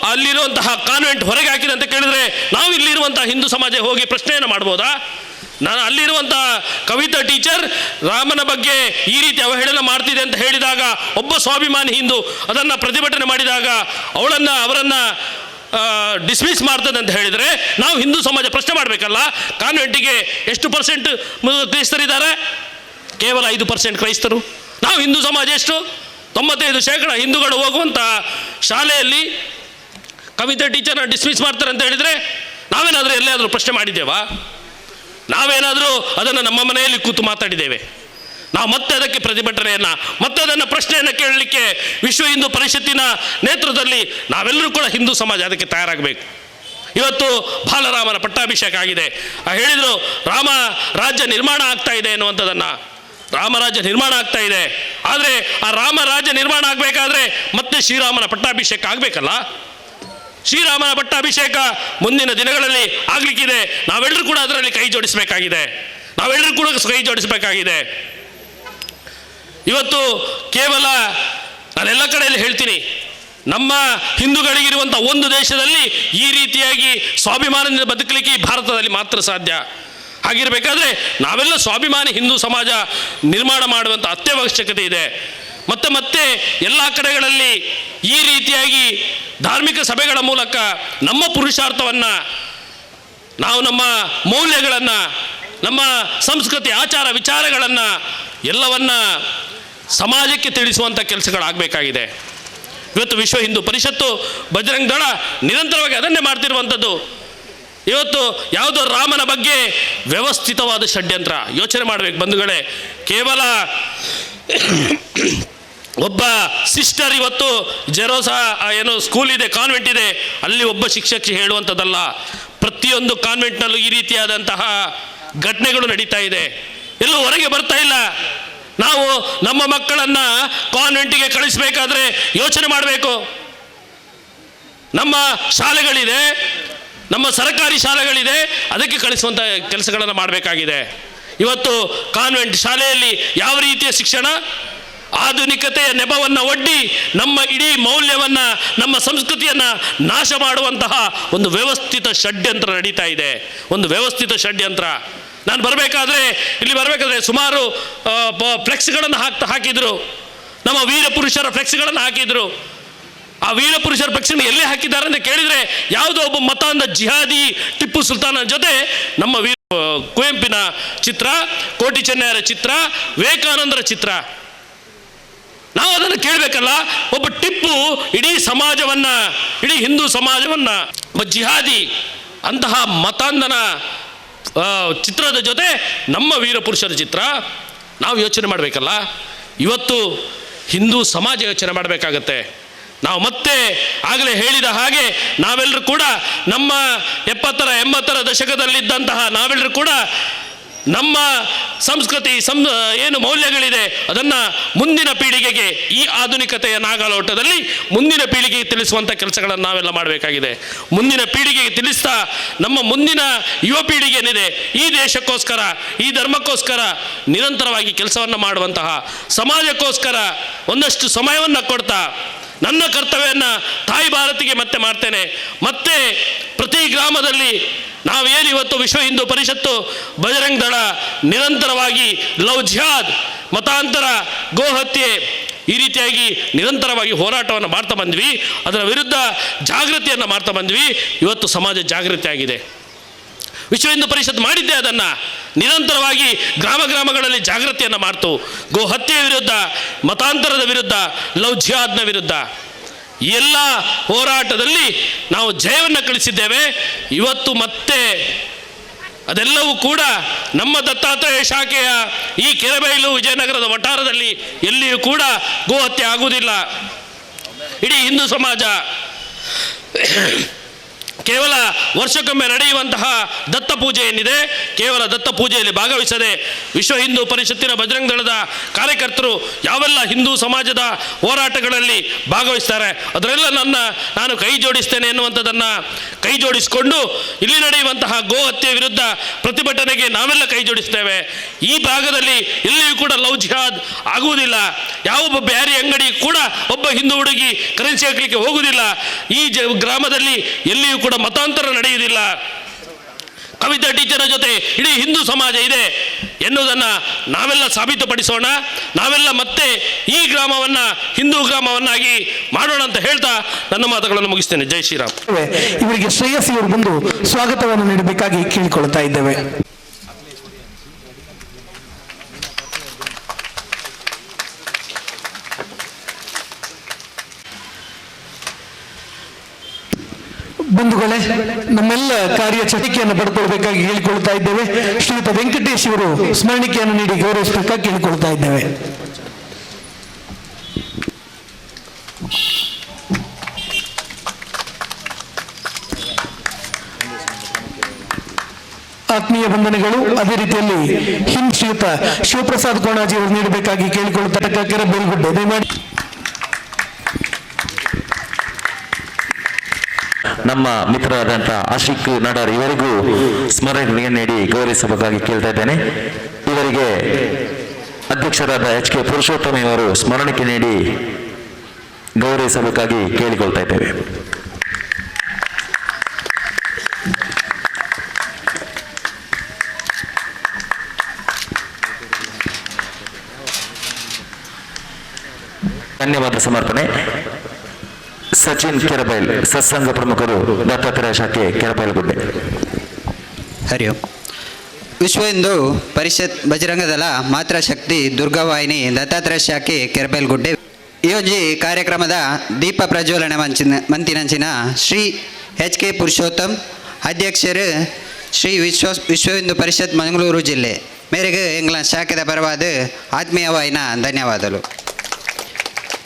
ಅಲ್ಲಿರುವಂತಹ ಕಾನ್ವೆಂಟ್ ಹೊರಗೆ ಹಾಕಿದೆ ಅಂತ ಕೇಳಿದರೆ ನಾವು ಇಲ್ಲಿರುವಂತಹ ಹಿಂದೂ ಸಮಾಜ ಹೋಗಿ ಪ್ರಶ್ನೆಯನ್ನು ಮಾಡ್ಬೋದಾ? ನಾನು ಅಲ್ಲಿರುವಂತಹ ಕವಿತಾ ಟೀಚರ್ ರಾಮನ ಬಗ್ಗೆ ಈ ರೀತಿ ಅವಹೇಳನ ಮಾಡ್ತಿದೆ ಅಂತ ಹೇಳಿದಾಗ ಒಬ್ಬ ಸ್ವಾಭಿಮಾನಿ ಹಿಂದೂ ಅದನ್ನು ಪ್ರತಿಭಟನೆ ಮಾಡಿದಾಗ ಅವರನ್ನು ಡಿಸ್ಮಿಸ್ ಮಾಡ್ತದೆ ಅಂತ ಹೇಳಿದರೆ ನಾವು ಹಿಂದೂ ಸಮಾಜ ಪ್ರಶ್ನೆ ಮಾಡಬೇಕಲ್ಲ. ಕಾನ್ವೆಂಟಿಗೆ ಎಷ್ಟು % ಕ್ರೈಸ್ತರಿದ್ದಾರೆ? ಕೇವಲ 5% ಕ್ರೈಸ್ತರು. ನಾವು ಹಿಂದೂ ಸಮಾಜ ಎಷ್ಟು? 95% ಹಿಂದೂಗಳು ಹೋಗುವಂಥ ಶಾಲೆಯಲ್ಲಿ ಕವಿತಾ ಟೀಚರ್ನ ಡಿಸ್ಮಿಸ್ ಮಾಡ್ತಾರೆ ಅಂತ ಹೇಳಿದರೆ ನಾವೇನಾದರೂ ಎಲ್ಲಾದರೂ ಪ್ರಶ್ನೆ ಮಾಡಿದ್ದೇವಾ? ನಾವೇನಾದರೂ ಅದನ್ನು ನಮ್ಮ ಮನೆಯಲ್ಲಿ ಕೂತು ಮಾತಾಡಿದ್ದೇವೆ? ನಾವು ಮತ್ತೆ ಅದಕ್ಕೆ ಪ್ರತಿಭಟನೆಯನ್ನು, ಮತ್ತೆ ಅದನ್ನು ಪ್ರಶ್ನೆಯನ್ನು ಕೇಳಲಿಕ್ಕೆ ವಿಶ್ವ ಹಿಂದೂ ಪರಿಷತ್ತಿನ ನೇತೃತ್ವದಲ್ಲಿ ನಾವೆಲ್ಲರೂ ಕೂಡ ಹಿಂದೂ ಸಮಾಜ ಅದಕ್ಕೆ ತಯಾರಾಗಬೇಕು. ಇವತ್ತು ಬಾಲರಾಮನ ಪಟ್ಟಾಭಿಷೇಕ ಆಗಿದೆ. ಹೇಳಿದರು ರಾಮ ರಾಜ್ಯ ನಿರ್ಮಾಣ ಆಗ್ತಾ ಇದೆ ಎನ್ನುವಂಥದ್ದನ್ನು. ರಾಮರಾಜ್ಯ ನಿರ್ಮಾಣ ಆಗ್ತಾ ಇದೆ, ಆದರೆ ಆ ರಾಮ ರಾಜ್ಯ ನಿರ್ಮಾಣ ಆಗಬೇಕಾದ್ರೆ ಮತ್ತೆ ಶ್ರೀರಾಮನ ಪಟ್ಟಾಭಿಷೇಕ ಆಗಬೇಕಲ್ಲ. ಶ್ರೀರಾಮನ ಪಟ್ಟಾಭಿಷೇಕ ಮುಂದಿನ ದಿನಗಳಲ್ಲಿ ಆಗಲಿಕ್ಕಿದೆ. ನಾವೆಲ್ಲರೂ ಕೂಡ ಅದರಲ್ಲಿ ಕೈ ಜೋಡಿಸಬೇಕಾಗಿದೆ. ಇವತ್ತು ಕೇವಲ ನಾನೆಲ್ಲ ಕಡೆಯಲ್ಲಿ ಹೇಳ್ತೀನಿ, ನಮ್ಮ ಹಿಂದೂಗಳಿಗಿರುವಂಥ ಒಂದು ದೇಶದಲ್ಲಿ ಈ ರೀತಿಯಾಗಿ ಸ್ವಾಭಿಮಾನದಿಂದ ಬದುಕಲಿಕ್ಕೆ ಈ ಭಾರತದಲ್ಲಿ ಮಾತ್ರ ಸಾಧ್ಯ. ಹಾಗಿರಬೇಕಾದ್ರೆ ನಾವೆಲ್ಲ ಸ್ವಾಭಿಮಾನಿ ಹಿಂದೂ ಸಮಾಜ ನಿರ್ಮಾಣ ಮಾಡುವಂಥ ಅತ್ಯವಶ್ಯಕತೆ ಇದೆ. ಮತ್ತೆ ಎಲ್ಲ ಕಡೆಗಳಲ್ಲಿ ಈ ರೀತಿಯಾಗಿ ಧಾರ್ಮಿಕ ಸಭೆಗಳ ಮೂಲಕ ನಮ್ಮ ಪುರುಷಾರ್ಥವನ್ನು, ನಾವು ನಮ್ಮ ಮೌಲ್ಯಗಳನ್ನು, ನಮ್ಮ ಸಂಸ್ಕೃತಿ ಆಚಾರ ವಿಚಾರಗಳನ್ನು ಎಲ್ಲವನ್ನ ಸಮಾಜಕ್ಕೆ ತಿಳಿಸುವಂಥ ಕೆಲಸಗಳಾಗಬೇಕಾಗಿದೆ. ಇವತ್ತು ವಿಶ್ವ ಹಿಂದೂ ಪರಿಷತ್ತು, ಬಜರಂಗ ದಳ ನಿರಂತರವಾಗಿ ಅದನ್ನೇ ಮಾಡ್ತಿರುವಂಥದ್ದು. ಇವತ್ತು ಯಾವುದೋ ರಾಮನ ಬಗ್ಗೆ ವ್ಯವಸ್ಥಿತವಾದ ಷಡ್ಯಂತ್ರ ಯೋಚನೆ ಮಾಡಬೇಕು ಬಂಧುಗಳೇ. ಕೇವಲ ಒಬ್ಬ ಸಿಸ್ಟರ್ ಇವತ್ತು ಜೆರೋಸಾ ಏನೋ ಸ್ಕೂಲ್ ಇದೆ, ಕಾನ್ವೆಂಟ್ ಇದೆ, ಅಲ್ಲಿ ಒಬ್ಬ ಶಿಕ್ಷಕಿ ಹೇಳುವಂಥದ್ದಲ್ಲ. ಪ್ರತಿಯೊಂದು ಕಾನ್ವೆಂಟ್ನಲ್ಲೂ ಈ ರೀತಿಯಾದಂತಹ ಘಟನೆಗಳು ನಡೀತಾ ಇದೆ, ಎಲ್ಲೂ ಹೊರಗೆ ಬರ್ತಾ ಇಲ್ಲ. ನಾವು ನಮ್ಮ ಮಕ್ಕಳನ್ನು ಕಾನ್ವೆಂಟಿಗೆ ಕಳಿಸಬೇಕಾದ್ರೆ ಯೋಚನೆ ಮಾಡಬೇಕು. ನಮ್ಮ ಶಾಲೆಗಳಿದೆ, ನಮ್ಮ ಸರ್ಕಾರಿ ಶಾಲೆಗಳಿದೆ, ಅದಕ್ಕೆ ಕಳಿಸುವಂಥ ಕೆಲಸಗಳನ್ನು ಮಾಡಬೇಕಾಗಿದೆ. ಇವತ್ತು ಕಾನ್ವೆಂಟ್ ಶಾಲೆಯಲ್ಲಿ ಯಾವ ರೀತಿಯ ಶಿಕ್ಷಣ, ಆಧುನಿಕತೆಯ ನೆಪವನ್ನು ಒಡ್ಡಿ ನಮ್ಮ ಇಡೀ ಮೌಲ್ಯವನ್ನು, ನಮ್ಮ ಸಂಸ್ಕೃತಿಯನ್ನು ನಾಶ ಮಾಡುವಂತಹ ಒಂದು ವ್ಯವಸ್ಥಿತ ಷಡ್ಯಂತ್ರ ನಡೀತಾ ಇದೆ, ಒಂದು ವ್ಯವಸ್ಥಿತ ಷಡ್ಯಂತ್ರ. ನಾನು ಇಲ್ಲಿ ಬರಬೇಕಾದ್ರೆ ಸುಮಾರು ಫ್ಲೆಕ್ಸ್ಗಳನ್ನು ಹಾಕಿದ್ರು, ನಮ್ಮ ವೀರ ಪುರುಷರ ಫ್ಲೆಕ್ಸ್ಗಳನ್ನು ಹಾಕಿದ್ರು. ಆ ವೀರ ಪುರುಷರ ಫ್ಲೆಕ್ಸನ್ನು ಎಲ್ಲಿ ಹಾಕಿದ್ದಾರೆ ಅಂತ ಕೇಳಿದರೆ ಯಾವುದೋ ಒಬ್ಬ ಮತಾಂಧ ಜಿಹಾದಿ ಟಿಪ್ಪು ಸುಲ್ತಾನ ಜೊತೆ ನಮ್ಮ ಕುವೆಂಪಿನ ಚಿತ್ರ, ಕೋಟಿ ಚೆನ್ನಯ್ಯರ ಚಿತ್ರ, ವಿವೇಕಾನಂದರ ಚಿತ್ರ. ನಾವು ಅದನ್ನು ಕೇಳಬೇಕಲ್ಲ. ಒಬ್ಬ ಟಿಪ್ಪು ಇಡೀ ಸಮಾಜವನ್ನು, ಇಡೀ ಹಿಂದೂ ಸಮಾಜವನ್ನು ಒಬ್ಬ ಜಿಹಾದಿ ಅಂತಹ ಮತಾಂಧನ ಚಿತ್ರದ ಜೊತೆ ನಮ್ಮ ವೀರಪುರುಷರ ಚಿತ್ರ, ನಾವು ಯೋಚನೆ ಮಾಡಬೇಕಲ್ಲ. ಇವತ್ತು ಹಿಂದೂ ಸಮಾಜ ಯೋಚನೆ ಮಾಡಬೇಕಾಗತ್ತೆ. ನಾವು ಮತ್ತೆ ಆಗಲೇ ಹೇಳಿದ ಹಾಗೆ ನಾವೆಲ್ಲರೂ ಕೂಡ ನಮ್ಮ 70ರ 80ರ ದಶಕದಲ್ಲಿದ್ದಂತಹ ನಾವೆಲ್ಲರೂ ಕೂಡ ನಮ್ಮ ಸಂಸ್ಕೃತಿ ಏನು ಮೌಲ್ಯಗಳಿದೆ ಅದನ್ನು ಮುಂದಿನ ಪೀಳಿಗೆಗೆ ಈ ಆಧುನಿಕತೆಯ ನಾಗಾಲೋಟದಲ್ಲಿ ಮುಂದಿನ ಪೀಳಿಗೆಗೆ ತಿಳಿಸುವಂಥ ಕೆಲಸಗಳನ್ನು ನಾವೆಲ್ಲ ಮಾಡಬೇಕಾಗಿದೆ. ಮುಂದಿನ ಪೀಳಿಗೆಗೆ ತಿಳಿಸ್ತಾ ನಮ್ಮ ಮುಂದಿನ ಯುವ ಪೀಳಿಗೆ ಏನಿದೆ ಈ ದೇಶಕ್ಕೋಸ್ಕರ ಈ ಧರ್ಮಕ್ಕೋಸ್ಕರ ನಿರಂತರವಾಗಿ ಕೆಲಸವನ್ನು ಮಾಡುವಂತಹ ಸಮಾಜಕ್ಕೋಸ್ಕರ ಒಂದಷ್ಟು ಸಮಯವನ್ನು ಕೊಡ್ತಾ ನನ್ನ ಕರ್ತವ್ಯವನ್ನು ತಾಯಿ ಭಾರತಿಗೆ ಮತ್ತೆ ಮಾಡ್ತೇನೆ. ಮತ್ತೆ ಪ್ರತಿ ಗ್ರಾಮದಲ್ಲಿ ನಾವೇನು ಇವತ್ತು ವಿಶ್ವ ಹಿಂದೂ ಪರಿಷತ್ತು ಬಜರಂಗ ದಳ ನಿರಂತರವಾಗಿ ಲವ್ ಜಿಹಾದ್, ಮತಾಂತರ, ಗೋಹತ್ಯೆ ಈ ರೀತಿಯಾಗಿ ನಿರಂತರವಾಗಿ ಹೋರಾಟವನ್ನು ಮಾಡ್ತಾ ಬಂದ್ವಿ. ಅದರ ವಿರುದ್ಧ ಜಾಗೃತಿಯನ್ನು ಮಾಡ್ತಾ ಬಂದ್ವಿ. ಇವತ್ತು ಸಮಾಜ ಜಾಗೃತಿ ಆಗಿದೆ. ವಿಶ್ವ ಹಿಂದೂ ಪರಿಷತ್ ಮಾಡಿದ್ದೆ ಅದನ್ನು ನಿರಂತರವಾಗಿ ಗ್ರಾಮಗಳಲ್ಲಿ ಜಾಗೃತಿಯನ್ನು ಮಾಡ್ತು. ಗೋ ಹತ್ಯೆಯ ವಿರುದ್ಧ, ಮತಾಂತರದ ವಿರುದ್ಧ, ಲವ್ ಜಿಹಾದ್ನ ವಿರುದ್ಧ ಎಲ್ಲ ಹೋರಾಟದಲ್ಲಿ ನಾವು ಜಯವನ್ನು ಗಳಿಸಿದ್ದೇವೆ. ಇವತ್ತು ಮತ್ತೆ ಅದೆಲ್ಲವೂ ಕೂಡ ನಮ್ಮ ದತ್ತಾತ್ರೇಯ ಶಾಖೆಯ ಈ ಕೆರೆಬೈಲು ವಿಜಯನಗರದ ವಠಾರದಲ್ಲಿ ಎಲ್ಲಿಯೂ ಕೂಡ ಗೋಹತ್ಯೆ ಆಗುವುದಿಲ್ಲ. ಇಡೀ ಹಿಂದೂ ಸಮಾಜ ಕೇವಲ ವರ್ಷಕ್ಕೊಮ್ಮೆ ನಡೆಯುವಂತಹ ದತ್ತ ಪೂಜೆ ಏನಿದೆ, ಕೇವಲ ದತ್ತ ಪೂಜೆಯಲ್ಲಿ ಭಾಗವಹಿಸದೆ ವಿಶ್ವ ಹಿಂದೂ ಪರಿಷತ್ತಿನ ಬಜರಂಗ ದಳದ ಕಾರ್ಯಕರ್ತರು ಯಾವೆಲ್ಲ ಹಿಂದೂ ಸಮಾಜದ ಹೋರಾಟಗಳಲ್ಲಿ ಭಾಗವಹಿಸ್ತಾರೆ ಅದರೆಲ್ಲ ನಾನು ಕೈ ಜೋಡಿಸ್ತೇನೆ ಎನ್ನುವಂಥದ್ದನ್ನು ಕೈ ಜೋಡಿಸಿಕೊಂಡು ಇಲ್ಲಿ ನಡೆಯುವಂತಹ ಗೋ ಹತ್ಯೆ ವಿರುದ್ಧ ಪ್ರತಿಭಟನೆಗೆ ನಾವೆಲ್ಲ ಕೈ ಜೋಡಿಸ್ತೇವೆ. ಈ ಭಾಗದಲ್ಲಿ ಎಲ್ಲಿಯೂ ಕೂಡ ಲವ್ ಜಿಹಾದ್ ಆಗುವುದಿಲ್ಲ. ಯಾವೊಬ್ಬ ಬ್ಯಾರಿ ಅಂಗಡಿ ಕೂಡ ಒಬ್ಬ ಹಿಂದೂ ಹುಡುಗಿ ಕರೆನ್ಸಿ ಹಾಕಲಿಕ್ಕೆ ಹೋಗುವುದಿಲ್ಲ. ಈ ಗ್ರಾಮದಲ್ಲಿ ಎಲ್ಲಿಯೂ ಕೂಡ ಮತಾಂತರ ನಡೆಯುವುದಿಲ್ಲ. ಕವಿತಾ ಟೀಚರ್ ಜೊತೆ ಇಡೀ ಹಿಂದೂ ಸಮಾಜ ಇದೆ ಎನ್ನುವುದನ್ನು ನಾವೆಲ್ಲ ಸಾಬೀತುಪಡಿಸೋಣ. ನಾವೆಲ್ಲ ಮತ್ತೆ ಈ ಗ್ರಾಮವನ್ನು ಹಿಂದೂ ಗ್ರಾಮವನ್ನಾಗಿ ಮಾಡೋಣ ಅಂತ ಹೇಳ್ತಾ ನನ್ನ ಮಾತುಗಳನ್ನು ಮುಗಿಸ್ತೇನೆ. ಜೈ ಶ್ರೀರಾಮ್. ಇವರಿಗೆ ಶ್ರೇಯಸ್ ಇವರು ಬಂದು ಸ್ವಾಗತವನ್ನು ನೀಡಬೇಕಾಗಿ ಕೇಳಿಕೊಳ್ತಾ ಇದ್ದೇವೆ. ಬಂಧುಗಳೇ, ನಮ್ಮೆಲ್ಲ ಕಾರ್ಯಚಟುವಟಿಕೆಯನ್ನು ಪಡ್ಕೊಳ್ಬೇಕಾಗಿ ಹೇಳಿಕೊಳ್ತಾ ಇದ್ದೇವೆ. ಶ್ರೀಯುತ ವೆಂಕಟೇಶ್ ಇವರು ಸ್ಮರಣಿಕೆಯನ್ನು ನೀಡಿ ಗೌರವಿಸಬೇಕಾಗಿ ಹೇಳಿಕೊಳ್ತಾ ಇದ್ದೇವೆ. ಆತ್ಮೀಯ ಬಂಧನಗಳು, ಅದೇ ರೀತಿಯಲ್ಲಿ ಶ್ರೀಯುತ ಶಿವಪ್ರಸಾದ್ ಕೋಣಾಜಿ ಅವರು ನೀಡಬೇಕಾಗಿ ಕೇಳಿಕೊಳ್ತಾ ಕೆರೆಬೇಲ್ಗುಡ್ಡೆ ದಯಮಾಡಿ. ನಮ್ಮ ಮಿತ್ರರಾದಂಥ ಆಶಿಕ್ ನಡಾರ್ ಇವರಿಗೂ ಸ್ಮರಣೆ ನೀಡಿ ಗೌರವಿಸಬೇಕಾಗಿ ಕೇಳ್ತಾ ಇದ್ದೇನೆ. ಇವರಿಗೆ ಅಧ್ಯಕ್ಷರಾದ HK ಪುರುಷೋತ್ತಮ ಇವರು ಸ್ಮರಣಿಕೆ ನೀಡಿ ಗೌರವಿಸಬೇಕಾಗಿ ಕೇಳಿಕೊಳ್ತಾ ಇದ್ದೇವೆ. ಧನ್ಯವಾದ ಸಮರ್ಪಣೆ. ಸಚಿನ್ ಕೆರಬೈಲ್, ಸತ್ಸಂಗ ಪ್ರಮುಖರು, ದತ್ತಾತ್ರೇಯ ಶಾಖೆ, ಕೆರಬೈಲುಗುಡ್ಡೆ. ಹರಿ ಓಂ. ವಿಶ್ವ ಹಿಂದೂ ಪರಿಷತ್ ಬಜರಂಗ ದಳ ಮಾತೃಶಕ್ತಿ ದುರ್ಗಾವಾಹಿನಿ ದತ್ತಾತ್ರೇಯ ಶಾಖೆ ಕೆರಬೈಲುಗುಡ್ಡೆ ಈ ಒಂಜಿ ಕಾರ್ಯಕ್ರಮದ ದೀಪ ಪ್ರಜ್ವಲನೆ ಮಂತಿನಂಚಿನ ಶ್ರೀ HK ಪುರುಷೋತ್ತಮ್ ಅಧ್ಯಕ್ಷರು ಶ್ರೀ ವಿಶ್ವ ಹಿಂದೂ ಪರಿಷತ್ ಮಂಗಳೂರು ಜಿಲ್ಲೆ ಮೇರೆಗೆ ಎಂಗ್ಲ ಶಾಖೆದ ಪರವಾದ ಆತ್ಮೀಯವಾಯಿನ ಧನ್ಯವಾದಗಳು.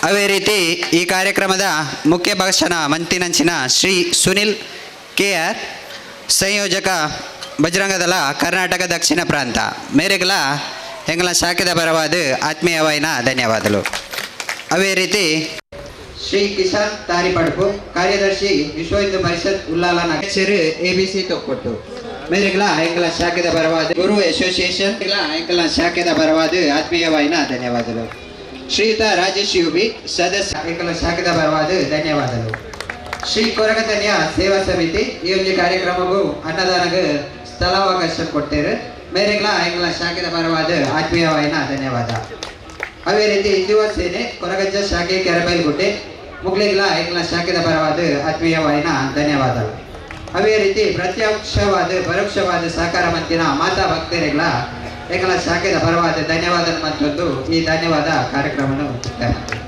ಅದೇ ರೀತಿ ಈ ಕಾರ್ಯಕ್ರಮದ ಮುಖ್ಯ ಭಾಷಣ ಮಂತಿನಂಚಿನ ಶ್ರೀ ಸುನಿಲ್ KR, ಸಂಯೋಜಕ ಬಜರಂಗ ದಳ ಕರ್ನಾಟಕ ದಕ್ಷಿಣ ಪ್ರಾಂತ ಮೇರೆಗಳ ಎಂಗ್ಲ ಶಾಖೆದ ಪರವಾದ ಆತ್ಮೀಯವಾಯಿನ ಧನ್ಯವಾದಗಳು. ಅದೇ ರೀತಿ ಶ್ರೀ ಕಿಶನ್ ತಾರಿಪಡ್ಪು, ಕಾರ್ಯದರ್ಶಿ ವಿಶ್ವ ಹಿಂದೂ ಪರಿಷತ್ ಉಲ್ಲಾಲ ಅಧ್ಯಕ್ಷರು ABC ತೊಕ್ಕೊಟ್ಟು ಮೇರೆಗಳ ಎಂಗ್ಲ ಶಾಖೆದ ಪರವಾದ ಗುರು ಅಸೋಸಿಯೇಷನ್ ಎಂಗ್ಲ ಶಾಖೆದ ಪರವಾದ ಆತ್ಮೀಯವಾಯಿನ ಧನ್ಯವಾದಗಳು. ಶ್ರೀಯುತ ರಾಜೇಶ್ ಯುಬಿ, ಸದಸ್ಯ ಎಂಕಲ ಶಾಖೆದ ಪರವಾದ ಧನ್ಯವಾದಗಳು. ಶ್ರೀ ಕೊರಗತನ್ಯ ಸೇವಾ ಸಮಿತಿ ಈ ಒಂದು ಕಾರ್ಯಕ್ರಮಕ್ಕೂ ಅನ್ನದಾನಗೆ ಸ್ಥಳಾವಕಾಶ ಕೊಟ್ಟರು. ಮೇರೆಗಳ ಎಂಗ್ಲ ಶಾಖೆದ ಪರವಾದ ಆತ್ಮೀಯವಾಯಿನ ಧನ್ಯವಾದ. ಅದೇ ರೀತಿ ಯುವ ಸೇನೆ ಕೊರಗಜ್ಜ ಶಾಖೆ ಕೆರೆಬೈಲುಗುಡ್ಡೆ ಮುಗ್ಲಿಗಳ ಎಂಗ್ಲ ಶಾಖೆದ ಪರವಾದ ಆತ್ಮೀಯವಾಯಿನ ಧನ್ಯವಾದಗಳು. ಅದೇ ರೀತಿ ಪ್ರತ್ಯಕ್ಷವಾದ ಪರೋಕ್ಷವಾದ ಸಹಕಾರ ಮಂತಿನ ಮಾತಾ ಭಕ್ತರಿಗಳ ಎಂಗ್ಲ ಶಾಖೆದ ಪರವಾದ ಧನ್ಯವಾದ ಮತ್ತೊಂದು ಈ ಧನ್ಯವಾದ ಕಾರ್ಯಕ್ರಮವನ್ನು ಮುಕ್ತಾಯ ಮಾಡ್ತೇವೆ.